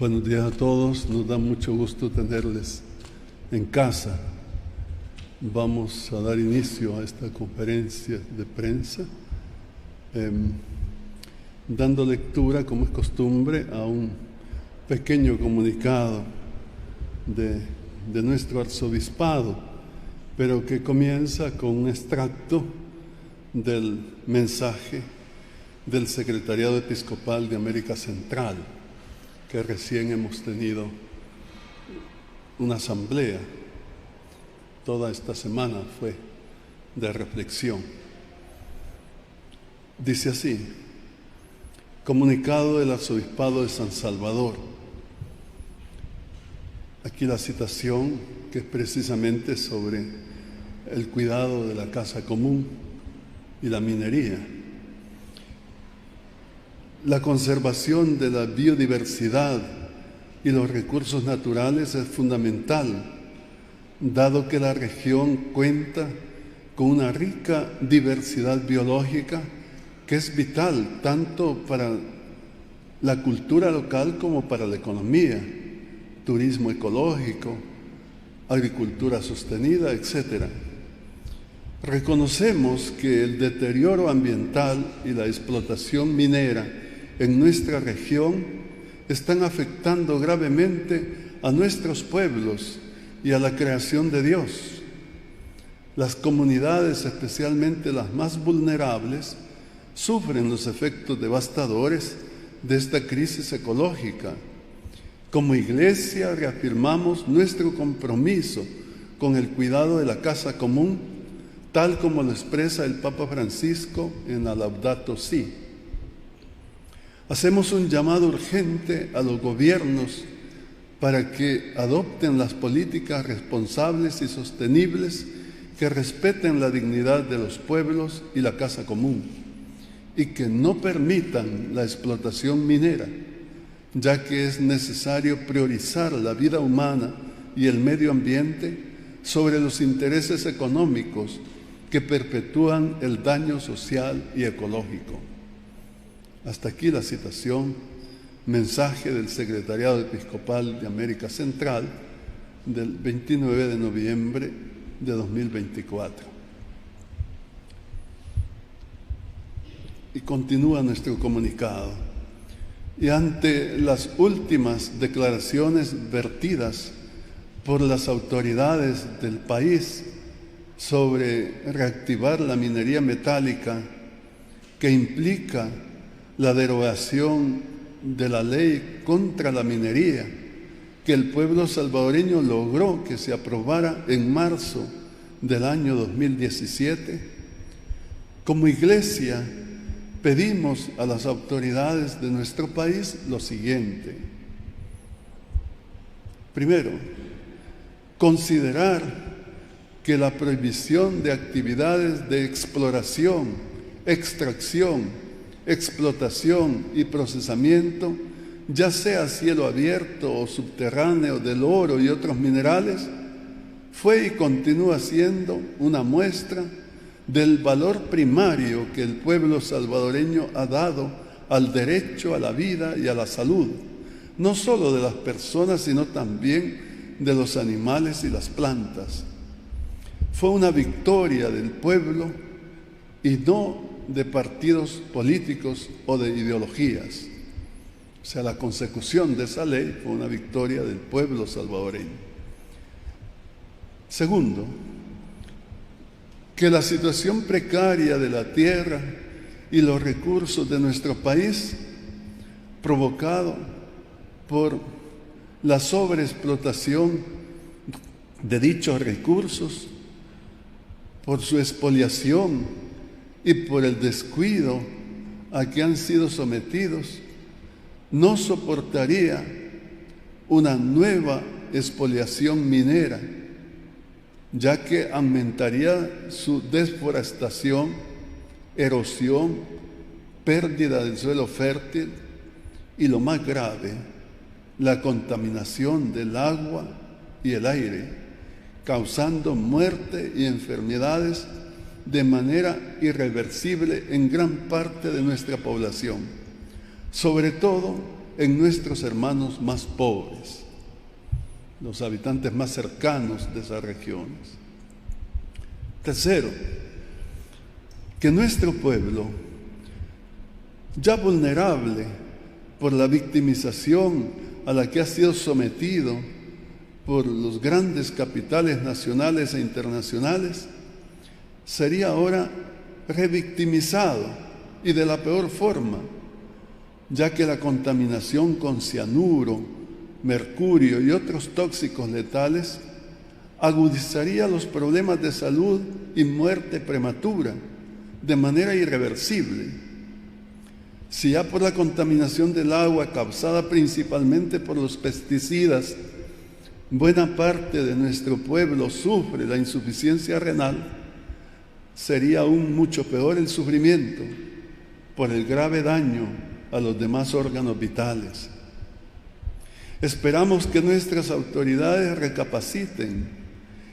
Speaker 2: Buenos días a todos, nos da mucho gusto tenerles en casa. Vamos a dar inicio a esta conferencia de prensa, dando lectura, como es costumbre, a un pequeño comunicado de nuestro arzobispado, pero que comienza con un extracto del mensaje del Secretariado Episcopal de América Central, que recién hemos tenido una asamblea. Toda esta semana fue de reflexión. Dice así: comunicado del Arzobispado de San Salvador. Aquí la citación, que es precisamente sobre el cuidado de la casa común y la minería. La conservación de la biodiversidad y los recursos naturales es fundamental, dado que la región cuenta con una rica diversidad biológica que es vital tanto para la cultura local como para la economía, turismo ecológico, agricultura sostenida, etc. Reconocemos que el deterioro ambiental y la explotación minera en nuestra región están afectando gravemente a nuestros pueblos y a la creación de Dios. Las comunidades, especialmente las más vulnerables, sufren los efectos devastadores de esta crisis ecológica. Como Iglesia reafirmamos nuestro compromiso con el cuidado de la casa común, tal como lo expresa el Papa Francisco en la Laudato Si. Hacemos un llamado urgente a los gobiernos para que adopten las políticas responsables y sostenibles que respeten la dignidad de los pueblos y la casa común, y que no permitan la explotación minera, ya que es necesario priorizar la vida humana y el medio ambiente sobre los intereses económicos que perpetúan el daño social y ecológico. Hasta aquí la citación, mensaje del Secretariado Episcopal de América Central del 29 de noviembre de 2024. Y continúa nuestro comunicado. Y ante las últimas declaraciones vertidas por las autoridades del país sobre reactivar la minería metálica, que implica la derogación de la ley contra la minería, que el pueblo salvadoreño logró que se aprobara en marzo del año 2017, como Iglesia pedimos a las autoridades de nuestro país lo siguiente. Primero, considerar que la prohibición de actividades de exploración, extracción, explotación y procesamiento, ya sea a cielo abierto o subterráneo, del oro y otros minerales, fue y continúa siendo una muestra del valor primario que el pueblo salvadoreño ha dado al derecho a la vida y a la salud, no solo de las personas, sino también de los animales y las plantas. Fue una victoria del pueblo y no de partidos políticos o de ideologías. O sea, la consecución de esa ley fue una victoria del pueblo salvadoreño. Segundo, que la situación precaria de la tierra y los recursos de nuestro país, provocado por la sobreexplotación de dichos recursos, por su expoliación y por el descuido a que han sido sometidos, no soportaría una nueva expoliación minera, ya que aumentaría su desforestación, erosión, pérdida del suelo fértil y, lo más grave, la contaminación del agua y el aire, causando muerte y enfermedades de manera irreversible en gran parte de nuestra población, sobre todo en nuestros hermanos más pobres, los habitantes más cercanos de esas regiones. Tercero, que nuestro pueblo, ya vulnerable por la victimización a la que ha sido sometido por los grandes capitales nacionales e internacionales, sería ahora revictimizado, y de la peor forma, ya que la contaminación con cianuro, mercurio y otros tóxicos letales agudizaría los problemas de salud y muerte prematura de manera irreversible. Si ya por la contaminación del agua causada principalmente por los pesticidas, buena parte de nuestro pueblo sufre la insuficiencia renal, sería aún mucho peor el sufrimiento por el grave daño a los demás órganos vitales. Esperamos que nuestras autoridades recapaciten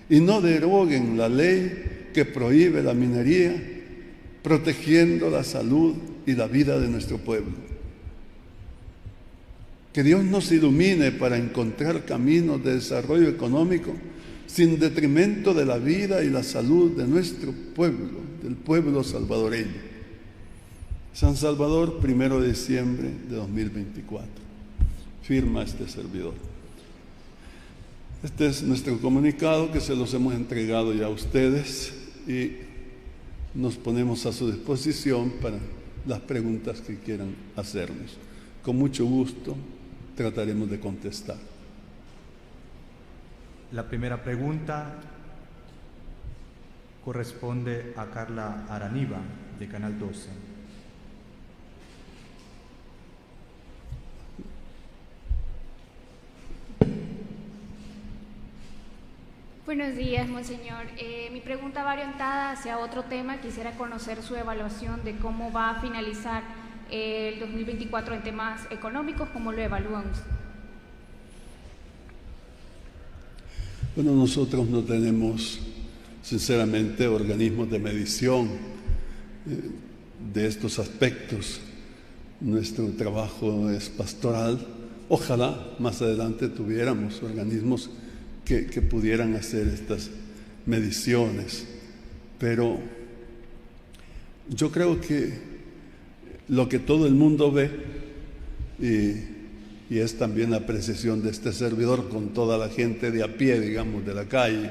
Speaker 2: y no deroguen la ley que prohíbe la minería, protegiendo la salud y la vida de nuestro pueblo. Que Dios nos ilumine para encontrar caminos de desarrollo económico sin detrimento de la vida y la salud de nuestro pueblo, del pueblo salvadoreño. San Salvador, 1 de diciembre de 2024. Firma este servidor. Este es nuestro comunicado que se los hemos entregado ya a ustedes y nos ponemos a su disposición para las preguntas que quieran hacernos. Con mucho gusto trataremos de contestar.
Speaker 3: La primera pregunta corresponde a Carla Araniva, de Canal 12.
Speaker 4: Buenos días, monseñor. Mi pregunta va orientada hacia otro tema. Quisiera conocer su evaluación de cómo va a finalizar el 2024 en temas económicos, cómo lo evalúan usted.
Speaker 2: Bueno, nosotros no tenemos, sinceramente, organismos de medición de estos aspectos. Nuestro trabajo es pastoral. Ojalá más adelante tuviéramos organismos que pudieran hacer estas mediciones, pero yo creo que lo que todo el mundo ve, y es también la apreciación de este servidor con toda la gente de a pie, digamos, de la calle,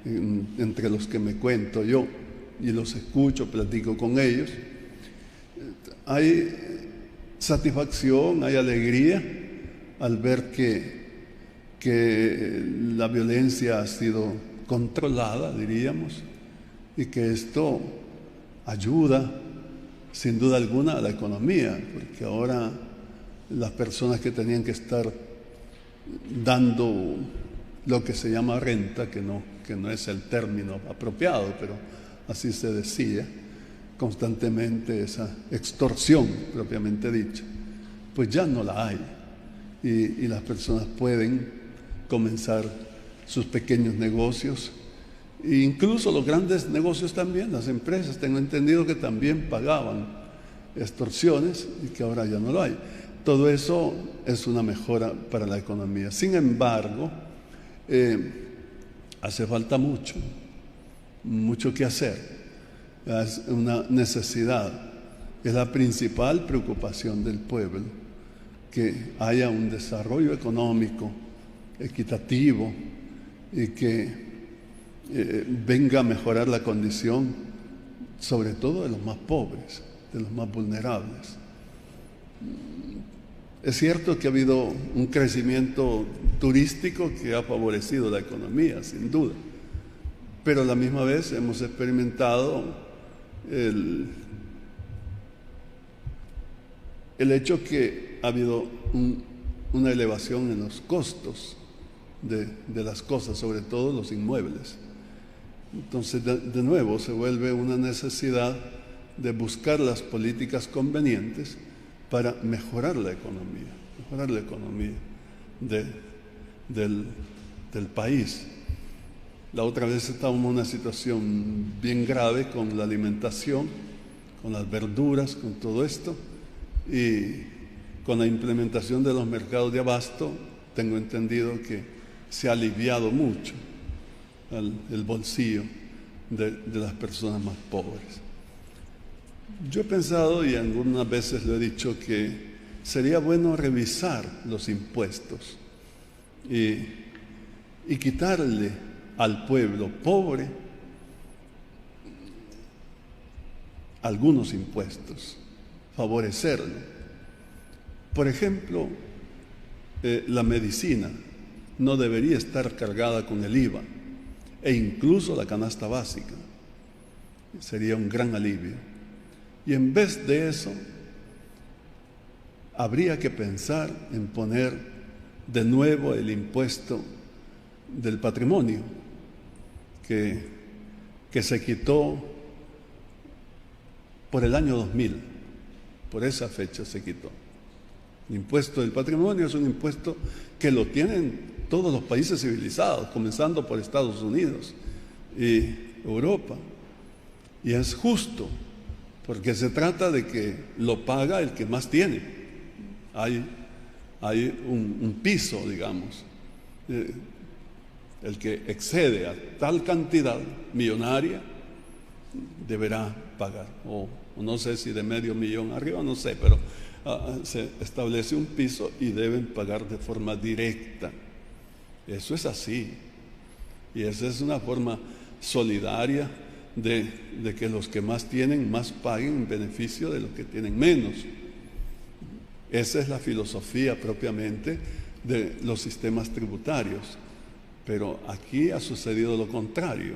Speaker 2: entre los que me cuento yo y los escucho, platico con ellos, hay satisfacción, hay alegría al ver que la violencia ha sido controlada, diríamos, y que esto ayuda sin duda alguna a la economía, porque ahora las personas que tenían que estar dando lo que se llama renta, que no es el término apropiado, pero así se decía constantemente, esa extorsión propiamente dicha, pues ya no la hay, y las personas pueden comenzar sus pequeños negocios, e incluso los grandes negocios también, las empresas, tengo entendido que también pagaban extorsiones y que ahora ya no lo hay. Todo eso es una mejora para la economía. Sin embargo, hace falta mucho que hacer. Es una necesidad, es la principal preocupación del pueblo, que haya un desarrollo económico equitativo y que venga a mejorar la condición, sobre todo de los más pobres, de los más vulnerables. Es cierto que ha habido un crecimiento turístico que ha favorecido la economía, sin duda, pero a la misma vez hemos experimentado el hecho que ha habido una elevación en los costos de las cosas, sobre todo los inmuebles. Entonces, de nuevo, se vuelve una necesidad de buscar las políticas convenientes para mejorar la economía del país. La otra vez estábamos en una situación bien grave con la alimentación, con las verduras, con todo esto, y con la implementación de los mercados de abasto, tengo entendido que se ha aliviado mucho el bolsillo de las personas más pobres. Yo he pensado, y algunas veces lo he dicho, que sería bueno revisar los impuestos y quitarle al pueblo pobre algunos impuestos, favorecerlo. Por ejemplo, la medicina no debería estar cargada con el IVA, e incluso la canasta básica. Sería un gran alivio. Y en vez de eso, habría que pensar en poner de nuevo el impuesto del patrimonio, que se quitó por el año 2000, por esa fecha se quitó. El impuesto del patrimonio es un impuesto que lo tienen todos los países civilizados, comenzando por Estados Unidos y Europa. Y es justo, porque se trata de que lo paga el que más tiene. Hay un piso, digamos. El que excede a tal cantidad millonaria deberá pagar, o no sé si de $500,000 arriba, no sé, pero se establece un piso y deben pagar de forma directa. Eso es así, y esa es una forma solidaria de que los que más tienen más paguen en beneficio de los que tienen menos. Esa es la filosofía propiamente de los sistemas tributarios. Pero aquí ha sucedido lo contrario,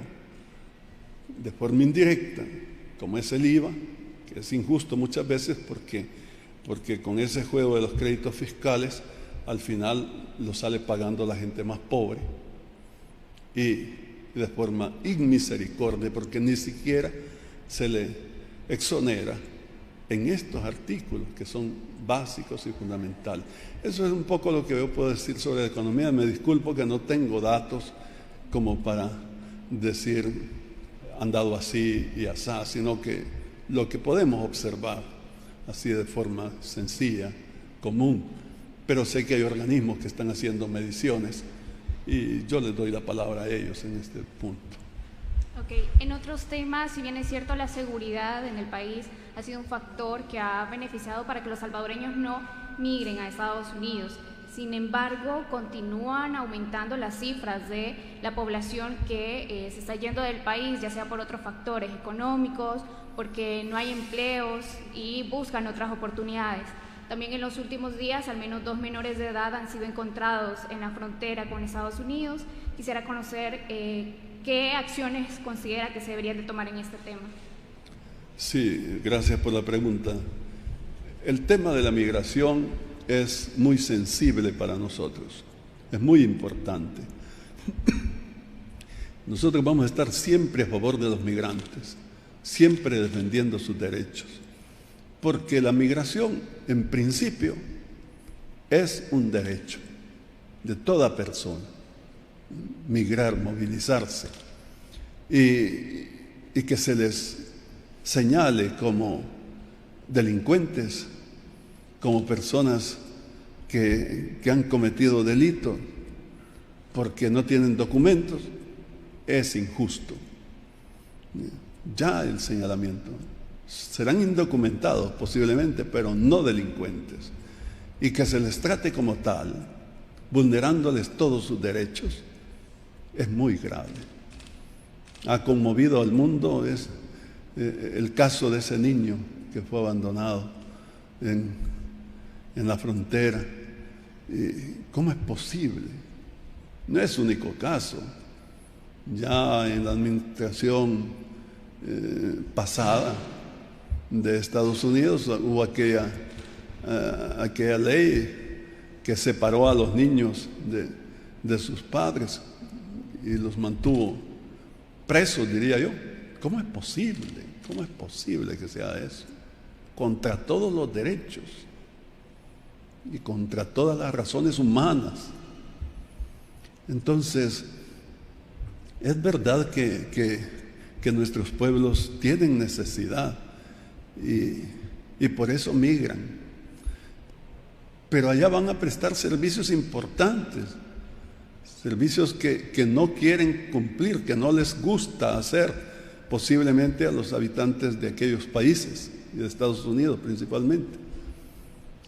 Speaker 2: de forma indirecta, como es el IVA, que es injusto muchas veces porque con ese juego de los créditos fiscales, al final lo sale pagando la gente más pobre, y de forma inmisericordia, porque ni siquiera se le exonera en estos artículos que son básicos y fundamentales. Eso es un poco lo que yo puedo decir sobre la economía. Me disculpo que no tengo datos como para decir han dado así y asá, sino que lo que podemos observar así de forma sencilla, común. Pero sé que hay organismos que están haciendo mediciones y yo les doy la palabra a ellos en este punto.
Speaker 4: Ok, en otros temas, si bien es cierto, la seguridad en el país ha sido un factor que ha beneficiado para que los salvadoreños no migren a Estados Unidos. Sin embargo, continúan aumentando las cifras de la población que se está yendo del país, ya sea por otros factores económicos, porque no hay empleos y buscan otras oportunidades. También en los últimos días, al menos 2 menores de edad han sido encontrados en la frontera con Estados Unidos. Quisiera conocer qué acciones considera que se deberían de tomar en este tema.
Speaker 2: Sí, gracias por la pregunta. El tema de la migración es muy sensible para nosotros, es muy importante. Nosotros vamos a estar siempre a favor de los migrantes, siempre defendiendo sus derechos, porque la migración, en principio, es un derecho de toda persona, migrar, movilizarse, y que se les señale como delincuentes, como personas que han cometido delitos porque no tienen documentos, es injusto. Ya el señalamiento. Serán indocumentados posiblemente, pero no delincuentes. Y que se les trate como tal, vulnerándoles todos sus derechos, es muy grave. Ha conmovido al mundo el caso de ese niño que fue abandonado en la frontera. ¿Cómo es posible? No es único caso. Ya en la administración pasada de Estados Unidos hubo aquella ley que separó a los niños de sus padres y los mantuvo presos, diría yo. ¿Cómo es posible? ¿Cómo es posible que sea eso? Contra todos los derechos y contra todas las razones humanas. Entonces, es verdad que nuestros pueblos tienen necesidad y por eso migran. pero allá van a prestar servicios importantes, servicios que no quieren cumplir, que no les gusta hacer, posiblemente a los habitantes de aquellos países, y de Estados Unidos principalmente.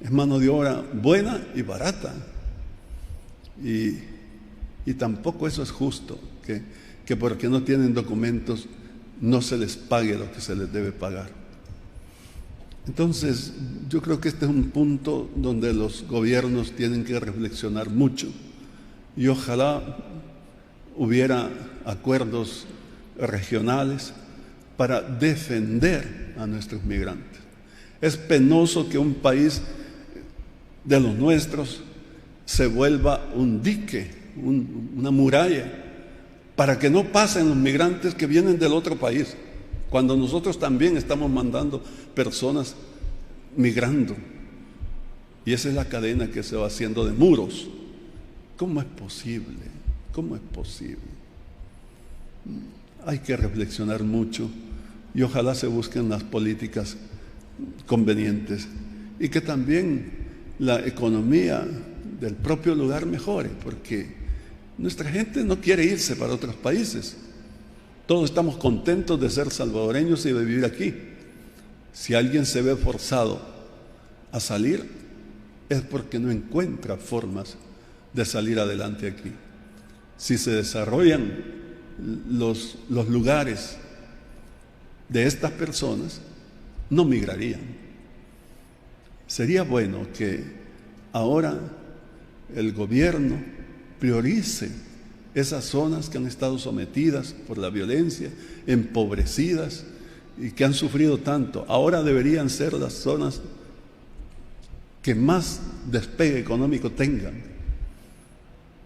Speaker 2: Es mano de obra buena y barata, y tampoco eso es justo, que porque no tienen documentos no se les pague lo que se les debe pagar. Entonces, yo creo que este es un punto donde los gobiernos tienen que reflexionar mucho, y ojalá hubiera acuerdos regionales para defender a nuestros migrantes. Es penoso que un país de los nuestros se vuelva un dique, una muralla, para que no pasen los migrantes que vienen del otro país, cuando nosotros también estamos mandando personas migrando. Y esa es la cadena que se va haciendo de muros. ¿Cómo es posible? ¿Cómo es posible? Hay que reflexionar mucho, y ojalá se busquen las políticas convenientes, y que también la economía del propio lugar mejore, porque nuestra gente no quiere irse para otros países. Todos estamos contentos de ser salvadoreños y de vivir aquí. Si alguien se ve forzado a salir, es porque no encuentra formas de salir adelante aquí. Si se desarrollan los lugares de estas personas, no migrarían. Sería bueno que ahora el gobierno priorice esas zonas que han estado sometidas por la violencia, empobrecidas y que han sufrido tanto. Ahora deberían ser las zonas que más despegue económico tengan.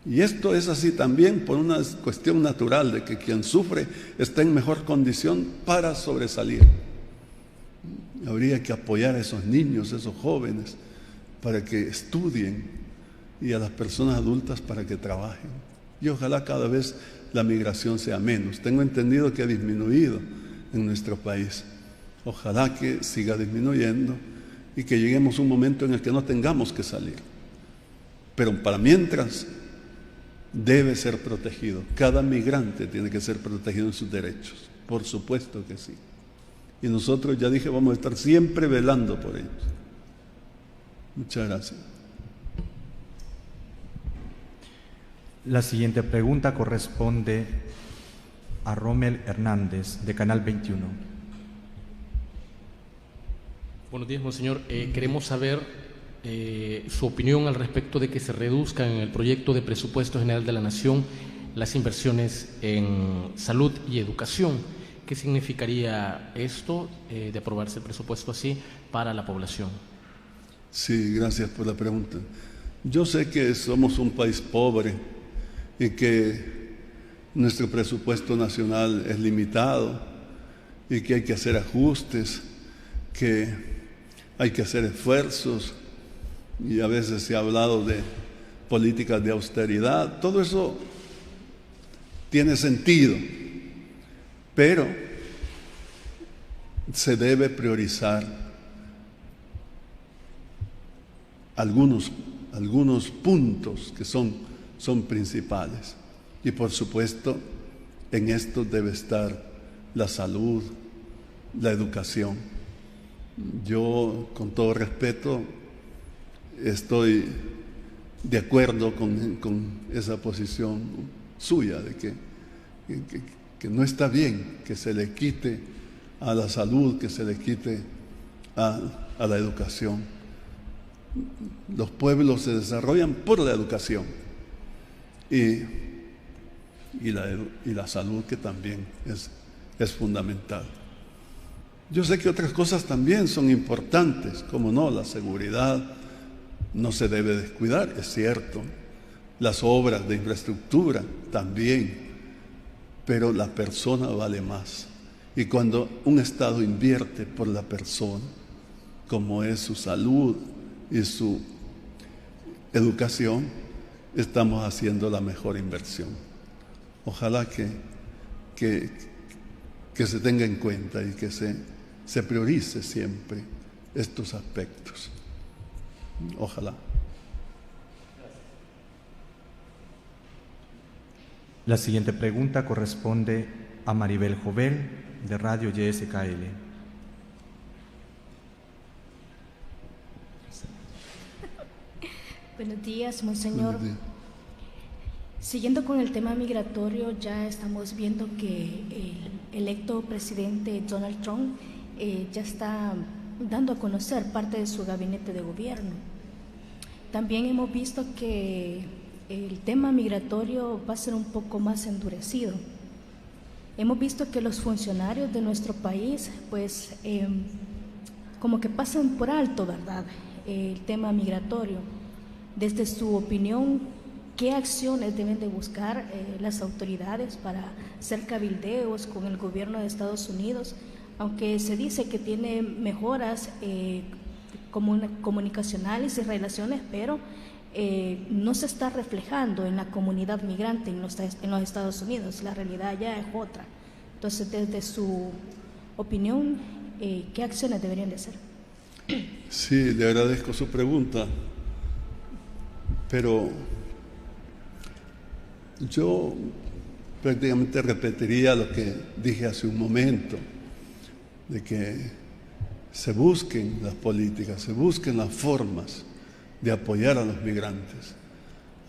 Speaker 2: Y esto es así también por una cuestión natural de que quien sufre está en mejor condición para sobresalir. Habría que apoyar a esos niños, a esos jóvenes, para que estudien, y a las personas adultas para que trabajen. Y ojalá cada vez la migración sea menos. Tengo entendido que ha disminuido en nuestro país. Ojalá que siga disminuyendo y que lleguemos a un momento en el que no tengamos que salir. Pero para mientras, debe ser protegido. Cada migrante tiene que ser protegido en sus derechos. Por supuesto que sí. Y nosotros, ya dije, vamos a estar siempre velando por ellos. Muchas gracias.
Speaker 3: La siguiente pregunta corresponde a Rommel Hernández, de Canal 21.
Speaker 5: Buenos días, monseñor. Queremos saber su opinión al respecto de que se reduzcan en el proyecto de presupuesto general de la Nación las inversiones en salud y educación. ¿Qué significaría esto de aprobarse el presupuesto así para la población?
Speaker 2: Sí, gracias por la pregunta. Yo sé que somos un país pobre y que nuestro presupuesto nacional es limitado y que hay que hacer ajustes, que hay que hacer esfuerzos, y a veces se ha hablado de políticas de austeridad. Todo eso tiene sentido, pero se debe priorizar algunos puntos que son principales. Y por supuesto, en esto debe estar la salud, la educación. Yo, con todo respeto, estoy de acuerdo con esa posición suya de que no está bien que se le quite a la salud, que se le quite a la educación. Los pueblos se desarrollan por la educación y la salud, que también es fundamental. Yo sé que otras cosas también son importantes, como no, la seguridad no se debe descuidar, es cierto, las obras de infraestructura también, pero la persona vale más. Y cuando un Estado invierte por la persona, como es su salud y su educación, estamos haciendo la mejor inversión. Ojalá que se tenga en cuenta y que se priorice siempre estos aspectos. Ojalá.
Speaker 3: La siguiente pregunta corresponde a Maribel Jovel, de Radio YSKL.
Speaker 6: Buenos días, monseñor.
Speaker 2: Buenos días.
Speaker 6: Siguiendo con el tema migratorio, ya estamos viendo que el electo presidente Donald Trump ya está dando a conocer parte de su gabinete de gobierno. También hemos visto que el tema migratorio va a ser un poco más endurecido. Hemos visto que los funcionarios de nuestro país, pues, como que pasan por alto, ¿verdad?, el tema migratorio. Desde su opinión, ¿qué acciones deben de buscar las autoridades para hacer cabildeos con el gobierno de Estados Unidos? Aunque se dice que tiene mejoras comunicacionales y relaciones, pero no se está reflejando en la comunidad migrante en los Estados Unidos. La realidad ya es otra. Entonces, desde su opinión, ¿qué acciones deberían de hacer?
Speaker 2: Sí, le agradezco su pregunta, pero yo prácticamente repetiría lo que dije hace un momento, de que se busquen las políticas, se busquen las formas de apoyar a los migrantes.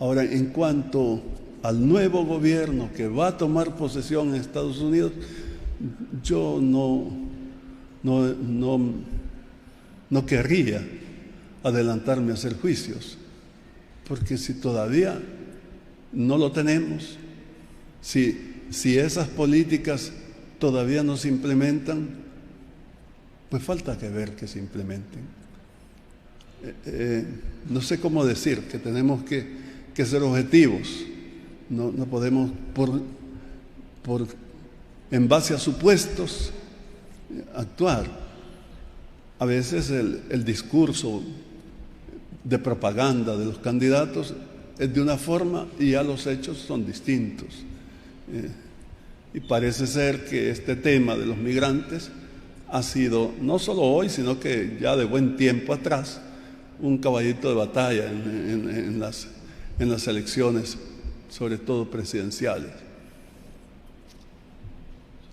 Speaker 2: Ahora, en cuanto al nuevo gobierno que va a tomar posesión en Estados Unidos, yo no querría adelantarme a hacer juicios, porque si todavía no lo tenemos, si esas políticas todavía no se implementan, pues falta que ver que se implementen. No sé cómo decir, que tenemos que ser objetivos. No podemos, en base a supuestos, actuar. A veces el discurso de propaganda de los candidatos es de una forma y ya los hechos son distintos. Y parece ser que este tema de los migrantes ha sido, no solo hoy, sino que ya de buen tiempo atrás, un caballito de batalla en las elecciones, sobre todo presidenciales.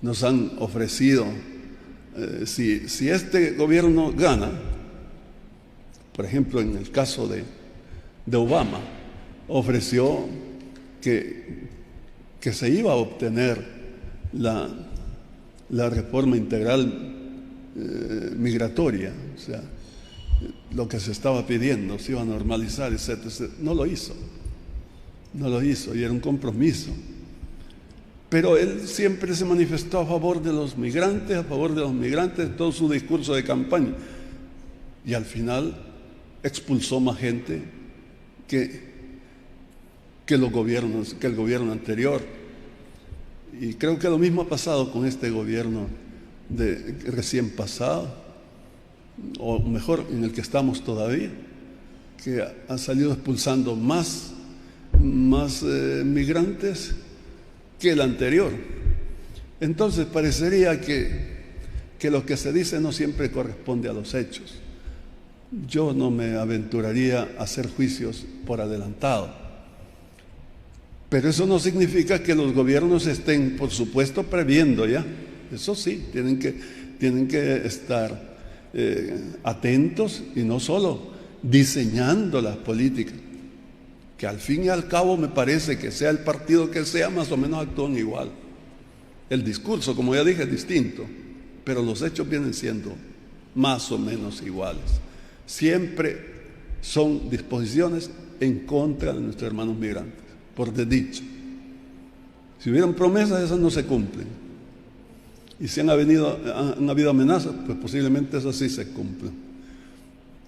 Speaker 2: Nos han ofrecido, si este gobierno gana, por ejemplo, en el caso de Obama, ofreció que se iba a obtener la reforma integral migratoria, o sea, lo que se estaba pidiendo, se iba a normalizar, etcétera, etcétera. No lo hizo y era un compromiso. Pero él siempre se manifestó a favor de los migrantes, todo su discurso de campaña. Y al final expulsó más gente que el gobierno anterior. Y creo que lo mismo ha pasado con este gobierno recién pasado, o mejor, en el que estamos todavía, que ha salido expulsando más migrantes que el anterior. Entonces parecería que lo que se dice no siempre corresponde a los hechos. Yo no me aventuraría a hacer juicios por adelantado, pero eso no significa que los gobiernos estén, por supuesto, previendo ya. Eso sí, tienen que estar atentos y no solo diseñando las políticas, que al fin y al cabo me parece que sea el partido que sea, más o menos actúan igual. El discurso, como ya dije, es distinto, pero los hechos vienen siendo más o menos iguales. Siempre son disposiciones en contra de nuestros hermanos migrantes, por desdicho. Si hubieran promesas, esas no se cumplen. Y si han habido amenazas, pues posiblemente esas sí se cumplen,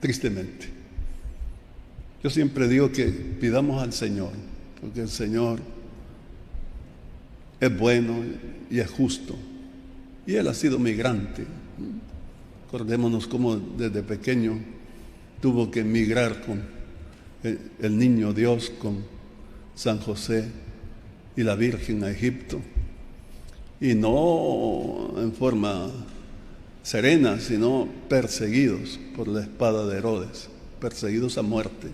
Speaker 2: tristemente. Yo siempre digo que pidamos al Señor, porque el Señor es bueno y es justo. Y Él ha sido migrante. Acordémonos cómo desde pequeño tuvo que migrar con el niño Dios, con San José y la Virgen a Egipto. Y no en forma serena, sino perseguidos por la espada de Herodes, perseguidos a muerte.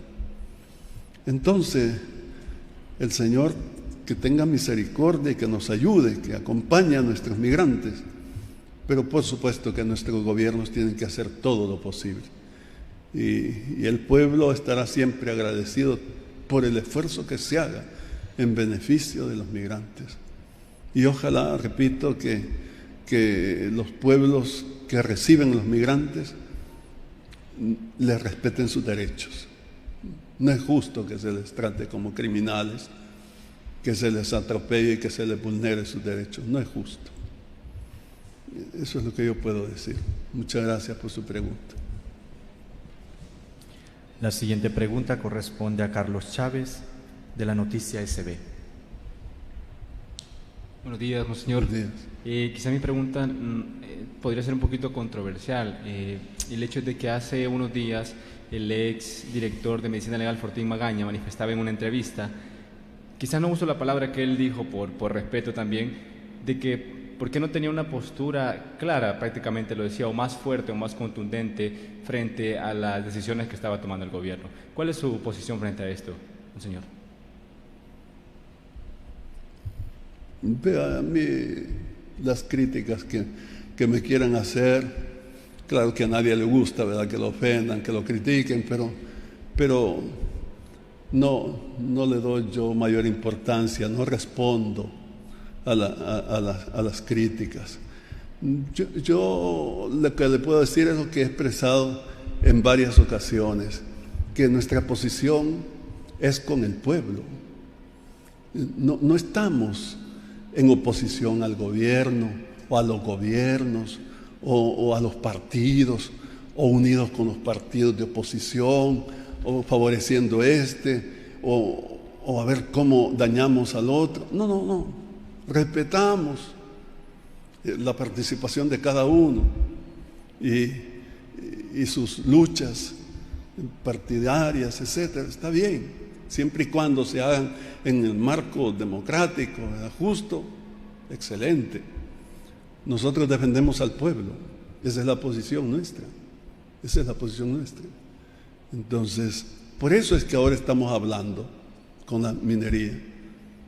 Speaker 2: Entonces, el Señor que tenga misericordia y que nos ayude, que acompañe a nuestros migrantes. Pero por supuesto que nuestros gobiernos tienen que hacer todo lo posible. Y el pueblo estará siempre agradecido por el esfuerzo que se haga en beneficio de los migrantes. Y ojalá, repito, que los pueblos que reciben los migrantes les respeten sus derechos. No es justo que se les trate como criminales, que se les atropelle y que se les vulnere sus derechos. No es justo. Eso es lo que yo puedo decir. Muchas gracias por su pregunta.
Speaker 3: La siguiente pregunta corresponde a Carlos Chávez, de la Noticia SB.
Speaker 7: Buenos días, monseñor.
Speaker 2: Buenos días.
Speaker 7: Quizá mi pregunta podría ser un poquito controversial. El hecho es de que hace unos días el ex director de Medicina Legal, Fortín Magaña, manifestaba en una entrevista, quizá no uso la palabra que él dijo por respeto también, de que por qué no tenía una postura clara, prácticamente lo decía, o más fuerte o más contundente frente a las decisiones que estaba tomando el gobierno. ¿Cuál es su posición frente a esto, monseñor?
Speaker 2: A mí las críticas que me quieran hacer, claro que a nadie le gusta, ¿verdad?, que lo ofendan, que lo critiquen, pero no le doy yo mayor importancia, no respondo a las críticas. Yo lo que le puedo decir es lo que he expresado en varias ocasiones, que nuestra posición es con el pueblo. No estamos en oposición al gobierno o a los gobiernos o a los partidos o unidos con los partidos de oposición o favoreciendo o a ver cómo dañamos al otro. No. Respetamos la participación de cada uno y sus luchas partidarias, etcétera. Está bien, siempre y cuando se hagan en el marco democrático, justo, excelente. Nosotros defendemos al pueblo, esa es la posición nuestra, Entonces, por eso es que ahora estamos hablando con la minería.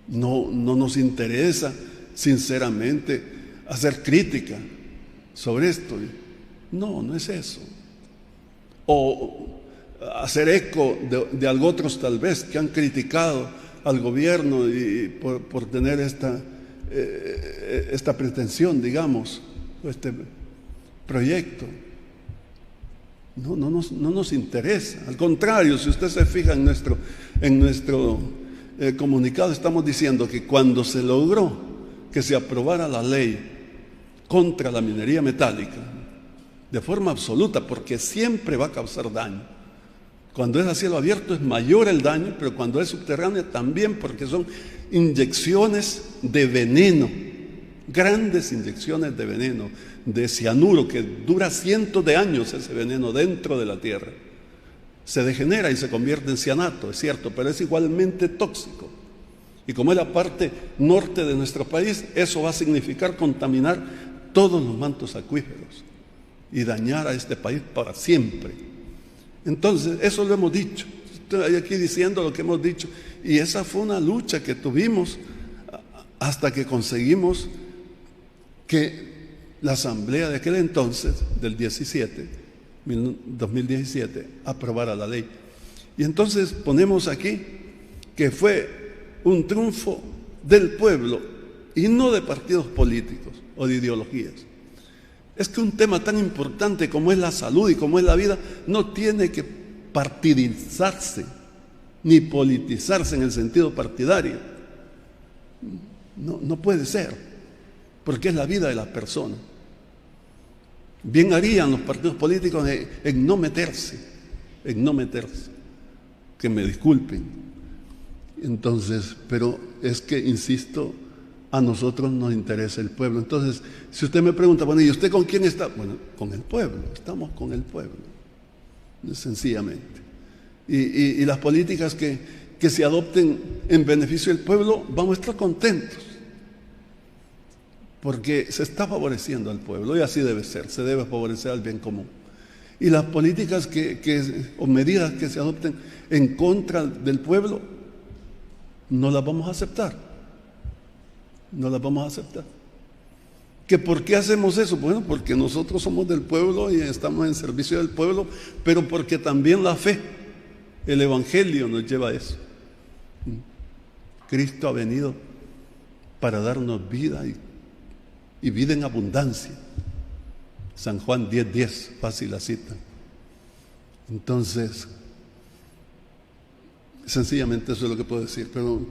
Speaker 2: No nos interesa, sinceramente, hacer crítica sobre esto. No es eso. O hacer eco de algo otros tal vez que han criticado al gobierno y por tener esta pretensión, digamos, este proyecto. No nos interesa. Al contrario, si usted se fija en nuestro comunicado, estamos diciendo que cuando se logró que se aprobara la ley contra la minería metálica, de forma absoluta, porque siempre va a causar daño. Cuando es a cielo abierto es mayor el daño, pero cuando es subterráneo también, porque son inyecciones de veneno, grandes inyecciones de veneno, de cianuro, que dura cientos de años ese veneno dentro de la tierra. Se degenera y se convierte en cianato, es cierto, pero es igualmente tóxico. Y como es la parte norte de nuestro país, eso va a significar contaminar todos los mantos acuíferos y dañar a este país para siempre. Entonces, eso lo hemos dicho. Estoy aquí diciendo lo que hemos dicho. Y esa fue una lucha que tuvimos hasta que conseguimos que la asamblea de aquel entonces, del 2017, aprobara la ley. Y entonces ponemos aquí que fue un triunfo del pueblo y no de partidos políticos o de ideologías. Es que un tema tan importante como es la salud y como es la vida no tiene que partidizarse ni politizarse en el sentido partidario. No puede ser, porque es la vida de las personas. Bien harían los partidos políticos en no meterse, que me disculpen. Entonces, pero es que, insisto, a nosotros nos interesa el pueblo. Entonces, si usted me pregunta, bueno, ¿y usted con quién está? Bueno, con el pueblo, estamos con el pueblo, sencillamente. Y las políticas que se adopten en beneficio del pueblo, vamos a estar contentos, porque se está favoreciendo al pueblo, y así debe ser, se debe favorecer al bien común. Y las políticas o medidas que se adopten en contra del pueblo, no las vamos a aceptar. no las vamos a aceptar. ¿Que por qué hacemos eso? Bueno, porque nosotros somos del pueblo y estamos en servicio del pueblo, pero porque también la fe, el Evangelio nos lleva a eso. Cristo ha venido para darnos vida y vida en abundancia. San Juan 10:10, fácil la cita. Entonces, sencillamente eso es lo que puedo decir, pero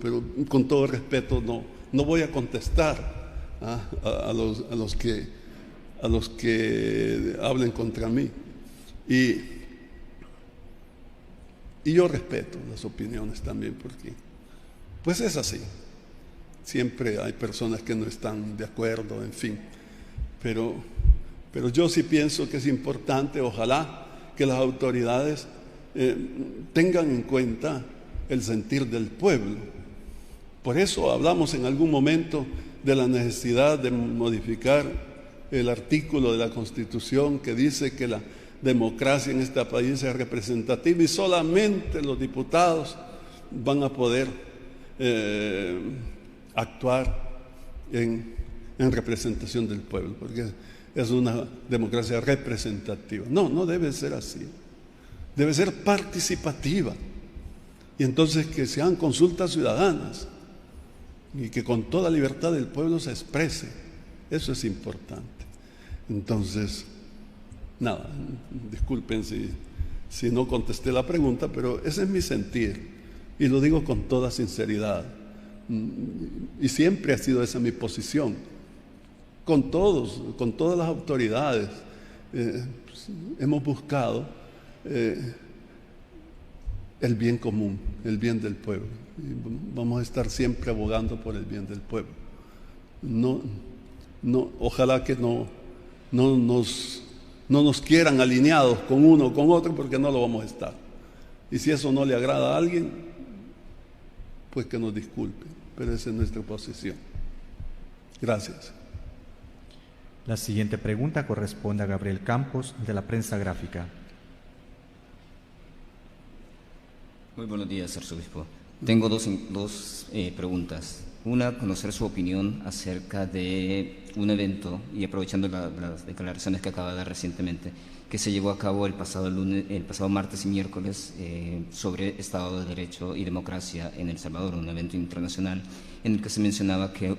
Speaker 2: con todo respeto no voy a contestar a los que hablen contra mí. Y yo respeto las opiniones también, porque pues es así. Siempre hay personas que no están de acuerdo, en fin. Pero yo sí pienso que es importante, ojalá, que las autoridades tengan en cuenta el sentir del pueblo. Por eso hablamos en algún momento de la necesidad de modificar el artículo de la Constitución que dice que la democracia en este país es representativa y solamente los diputados van a poder actuar en representación del pueblo, porque es una democracia representativa. No debe ser así. Debe ser participativa. Y entonces que se hagan consultas ciudadanas y que con toda libertad el pueblo se exprese. Eso es importante. Entonces, nada, disculpen si no contesté la pregunta, pero ese es mi sentir y lo digo con toda sinceridad. Y siempre ha sido esa mi posición. Con todas las autoridades, hemos buscado el bien común, el bien del pueblo. Y vamos a estar siempre abogando por el bien del pueblo. Ojalá que no nos quieran alineados con uno o con otro, porque no lo vamos a estar. Y si eso no le agrada a alguien, pues que nos disculpe, pero esa es nuestra posición. Gracias.
Speaker 3: La siguiente pregunta corresponde a Gabriel Campos, de la Prensa Gráfica.
Speaker 8: Muy buenos días, arzobispo. Tengo dos preguntas. Una, conocer su opinión acerca de un evento, y aprovechando las declaraciones que acaba de dar recientemente, que se llevó a cabo el pasado martes y miércoles sobre Estado de Derecho y democracia en El Salvador, un evento internacional en el que se mencionaba que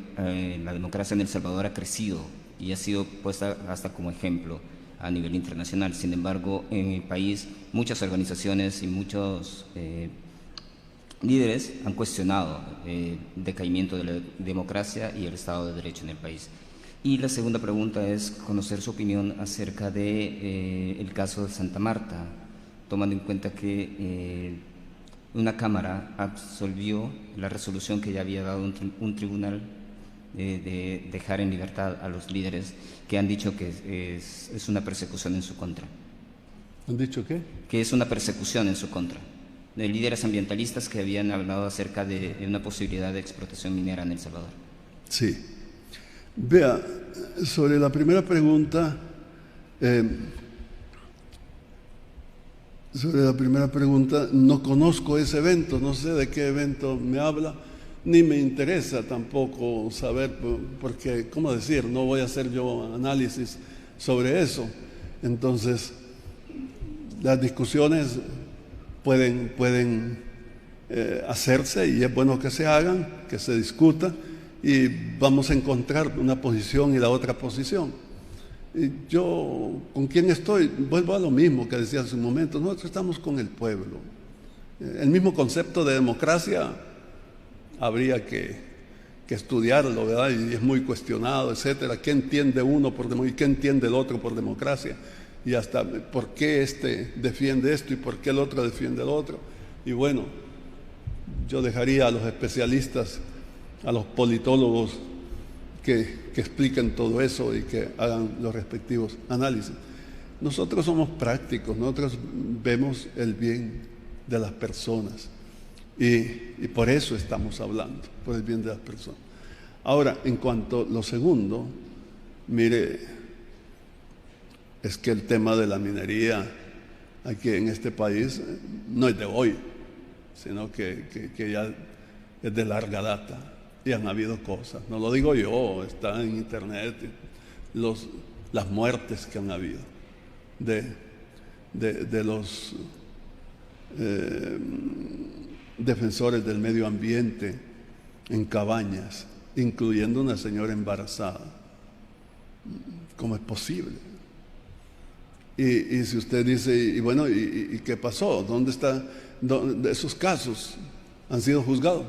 Speaker 8: la democracia en El Salvador ha crecido y ha sido puesta hasta como ejemplo a nivel internacional. Sin embargo, en el país muchas organizaciones y muchos líderes han cuestionado el decaimiento de la democracia y el Estado de Derecho en el país. Y la segunda pregunta es conocer su opinión acerca de el caso de Santa Marta, tomando en cuenta que una Cámara absolvió la resolución que ya había dado un tribunal de dejar en libertad a los líderes que han dicho que es una persecución en su contra.
Speaker 2: ¿Han dicho qué?
Speaker 8: Que es una persecución en su contra. De líderes ambientalistas que habían hablado acerca de una posibilidad de explotación minera en El Salvador.
Speaker 2: Sí. Vea, sobre la primera pregunta, no conozco ese evento, no sé de qué evento me habla, ni me interesa tampoco saber, porque, ¿cómo decir? No voy a hacer yo análisis sobre eso. Entonces, las discusiones pueden hacerse y es bueno que se hagan, que se discuta y vamos a encontrar una posición y la otra posición. Y yo, ¿con quién estoy? Vuelvo a lo mismo que decía hace un momento, nosotros estamos con el pueblo. El mismo concepto de democracia habría que estudiarlo, ¿verdad? Y es muy cuestionado, etcétera. ¿Qué entiende uno por democracia y qué entiende el otro por democracia? Y hasta por qué este defiende esto y por qué el otro defiende el otro. Y bueno, yo dejaría a los especialistas, a los politólogos que expliquen todo eso y que hagan los respectivos análisis. Nosotros somos prácticos, nosotros vemos el bien de las personas y por eso estamos hablando, por el bien de las personas. Ahora, en cuanto a lo segundo, mire, es que el tema de la minería aquí en este país no es de hoy, sino que ya es de larga data. Y han habido cosas, no lo digo yo, está en internet, las muertes que han habido de los defensores del medio ambiente en Cabañas, incluyendo una señora embarazada. ¿Cómo es posible? Y si usted dice, y bueno, ¿y qué pasó? ¿Dónde está? ¿Esos casos han sido juzgados?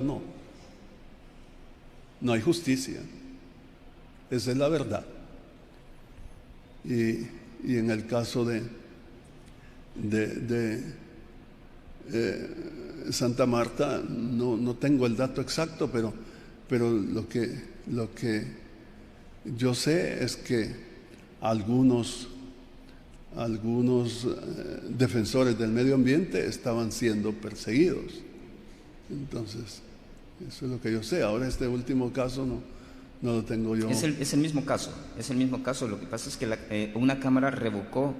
Speaker 2: No hay justicia. Esa es la verdad. Y en el caso de Santa Marta, no tengo el dato exacto, pero lo que yo sé es que algunos defensores del medio ambiente estaban siendo perseguidos. Entonces, eso es lo que yo sé. Ahora este último caso no lo tengo yo.
Speaker 8: Es el mismo caso. Lo que pasa es que una Cámara revocó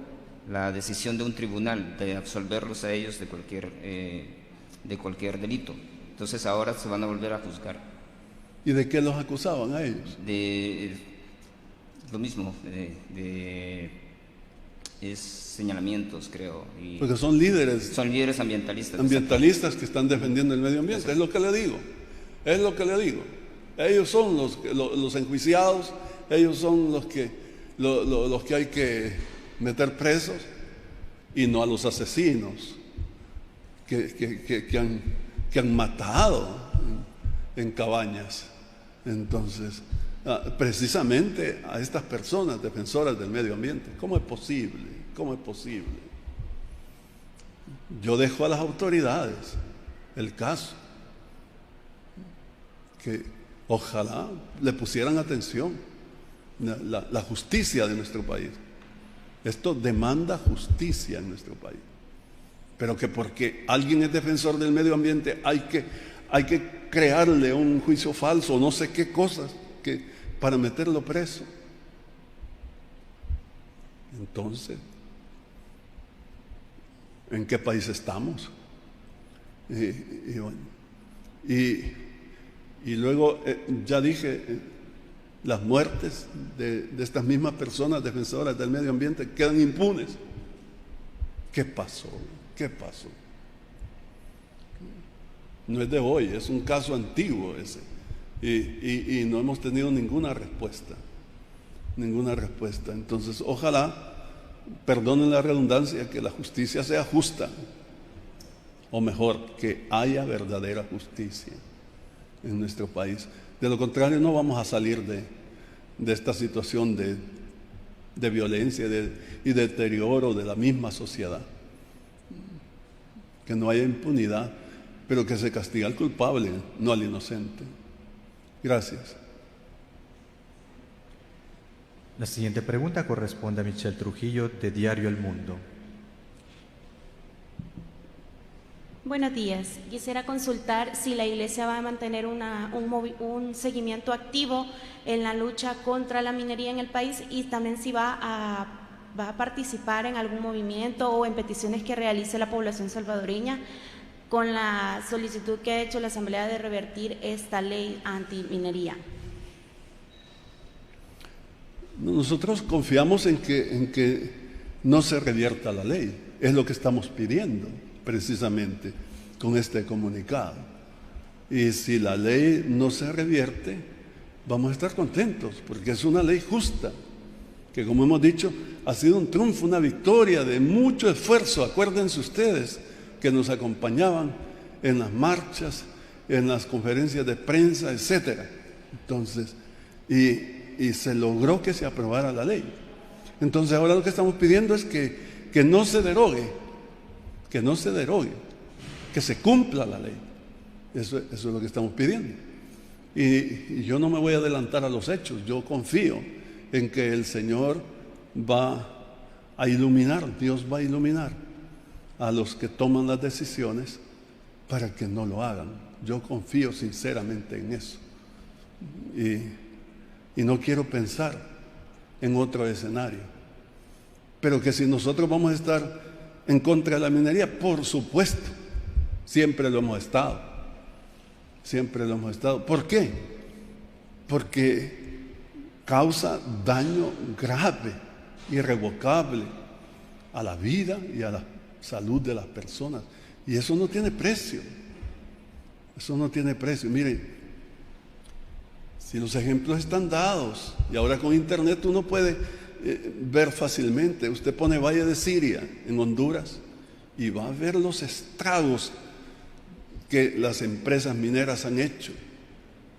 Speaker 8: la decisión de un tribunal de absolverlos a ellos de cualquier delito. Entonces ahora se van a volver a juzgar.
Speaker 2: ¿Y de qué los acusaban a ellos?
Speaker 8: De lo mismo, es señalamientos, creo.
Speaker 2: Porque son líderes.
Speaker 8: Son líderes ambientalistas.
Speaker 2: Ambientalistas que están defendiendo el medio ambiente. Es lo que le digo. Ellos son los enjuiciados, ellos son los que hay que meter presos, y no a los asesinos que han matado en Cabañas. Entonces, precisamente a estas personas defensoras del medio ambiente, ¿cómo es posible? Yo dejo a las autoridades el caso, que ojalá le pusieran atención, la justicia de nuestro país. Esto demanda justicia en nuestro país. Pero que porque alguien es defensor del medio ambiente hay que crearle un juicio falso, no sé qué cosas, para meterlo preso. Entonces, ¿en qué país estamos? Y luego, ya dije, las muertes de estas mismas personas defensoras del medio ambiente quedan impunes. ¿Qué pasó? No es de hoy, es un caso antiguo ese. Y no hemos tenido ninguna respuesta. Entonces, ojalá, perdonen la redundancia, que la justicia sea justa. O mejor, que haya verdadera justicia en nuestro país. De lo contrario, no vamos a salir de esta situación de violencia y de deterioro de la misma sociedad. Que no haya impunidad, pero que se castigue al culpable, no al inocente. Gracias.
Speaker 3: La siguiente pregunta corresponde a Michelle Trujillo, de Diario El Mundo.
Speaker 9: Buenos días. Quisiera consultar si la Iglesia va a mantener un seguimiento activo en la lucha contra la minería en el país, y también si va a participar en algún movimiento o en peticiones que realice la población salvadoreña con la solicitud que ha hecho la Asamblea de revertir esta ley antiminería.
Speaker 2: Nosotros confiamos en que no se revierta la ley. Es lo que estamos pidiendo precisamente con este comunicado. Y si la ley no se revierte, vamos a estar contentos, porque es una ley justa, que como hemos dicho, ha sido un triunfo, una victoria de mucho esfuerzo. Acuérdense ustedes que nos acompañaban en las marchas, en las conferencias de prensa, etcétera. Entonces, y se logró que se aprobara la ley. Entonces ahora lo que estamos pidiendo es que no se derogue, que se cumpla la ley. Eso es lo que estamos pidiendo. Y yo no me voy a adelantar a los hechos. Yo confío en que el Señor va a iluminar, Dios va a iluminar a los que toman las decisiones para que no lo hagan. Yo confío sinceramente en eso. Y no quiero pensar en otro escenario. Pero que si nosotros vamos a estar en contra de la minería, por supuesto, siempre lo hemos estado. ¿Por qué? porque causa daño grave, irrevocable a la vida y a la salud de las personas. Y eso no tiene precio. Eso no tiene precio. Miren, si los ejemplos están dados, y ahora con internet uno puede ver fácilmente. Usted pone Valle de Siria en Honduras y va a ver los estragos que las empresas mineras han hecho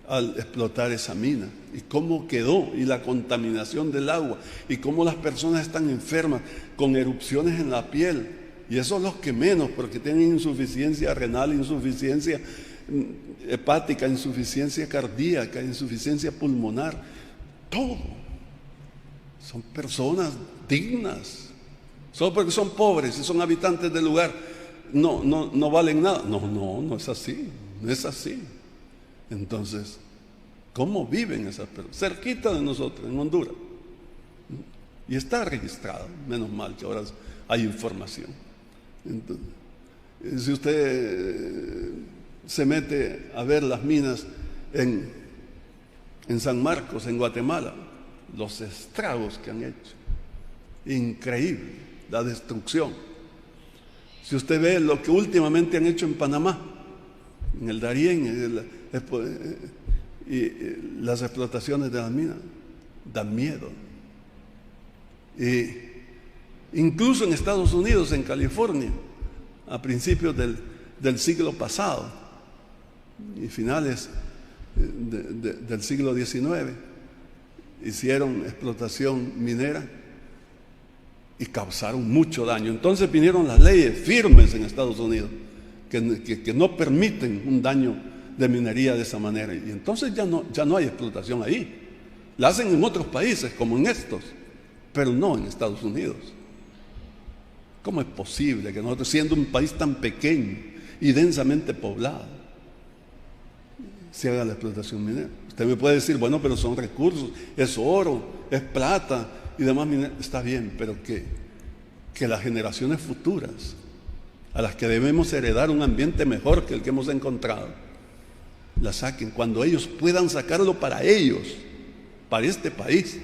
Speaker 2: al explotar esa mina, y cómo quedó, y la contaminación del agua, y cómo las personas están enfermas con erupciones en la piel, y eso los que menos, porque tienen insuficiencia renal, insuficiencia hepática, insuficiencia cardíaca, insuficiencia pulmonar, todo. Son personas dignas. Solo porque son pobres y son habitantes del lugar no valen nada. No es así, no es así. Entonces, ¿cómo viven esas personas? Cerquita de nosotros, en Honduras. Y está registrado, menos mal que ahora hay información. Entonces, si usted se mete a ver las minas en San Marcos, en Guatemala, los estragos que han hecho, increíble, la destrucción. Si usted ve lo que últimamente han hecho en Panamá, en el Darién, y las explotaciones de las minas, dan miedo. Incluso en Estados Unidos, en California, a principios del siglo pasado y finales del siglo XIX, hicieron explotación minera y causaron mucho daño. Entonces vinieron las leyes firmes en Estados Unidos que no permiten un daño de minería de esa manera, y entonces ya no hay explotación ahí. La hacen en otros países como en estos, pero no en Estados Unidos. ¿Cómo es posible que nosotros, siendo un país tan pequeño y densamente poblado, se haga la explotación minera? Usted me puede decir, bueno, pero son recursos, es oro, es plata y demás minera. Está bien, pero que las generaciones futuras, a las que debemos heredar un ambiente mejor que el que hemos encontrado, la saquen cuando ellos puedan sacarlo para ellos, para este país.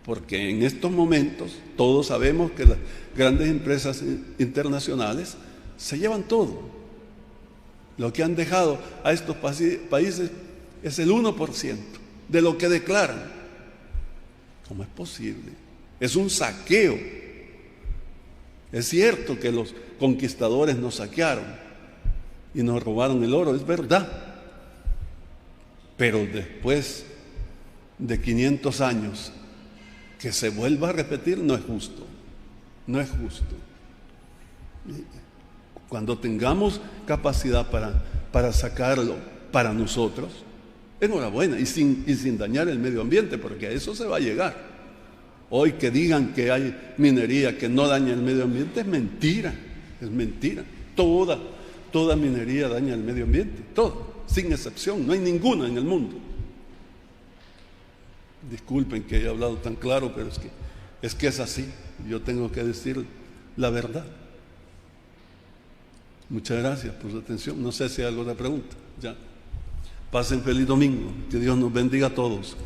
Speaker 2: Porque en estos momentos todos sabemos que las grandes empresas internacionales se llevan todo. Lo que han dejado a estos países es el 1% de lo que declaran. ¿Cómo es posible? Es un saqueo. Es cierto que los conquistadores nos saquearon y nos robaron el oro, es verdad. Pero después de 500 años, que se vuelva a repetir, no es justo. No es justo. Cuando tengamos capacidad para sacarlo para nosotros, enhorabuena, y sin dañar el medio ambiente, porque a eso se va a llegar. Hoy que digan que hay minería que no daña el medio ambiente es mentira, es mentira. Toda minería daña el medio ambiente, toda, sin excepción, no hay ninguna en el mundo. Disculpen que haya hablado tan claro, pero es que es así. Yo tengo que decir la verdad. Muchas gracias por su atención. No sé si hay alguna pregunta. Ya. Pasen feliz domingo. Que Dios nos bendiga a todos.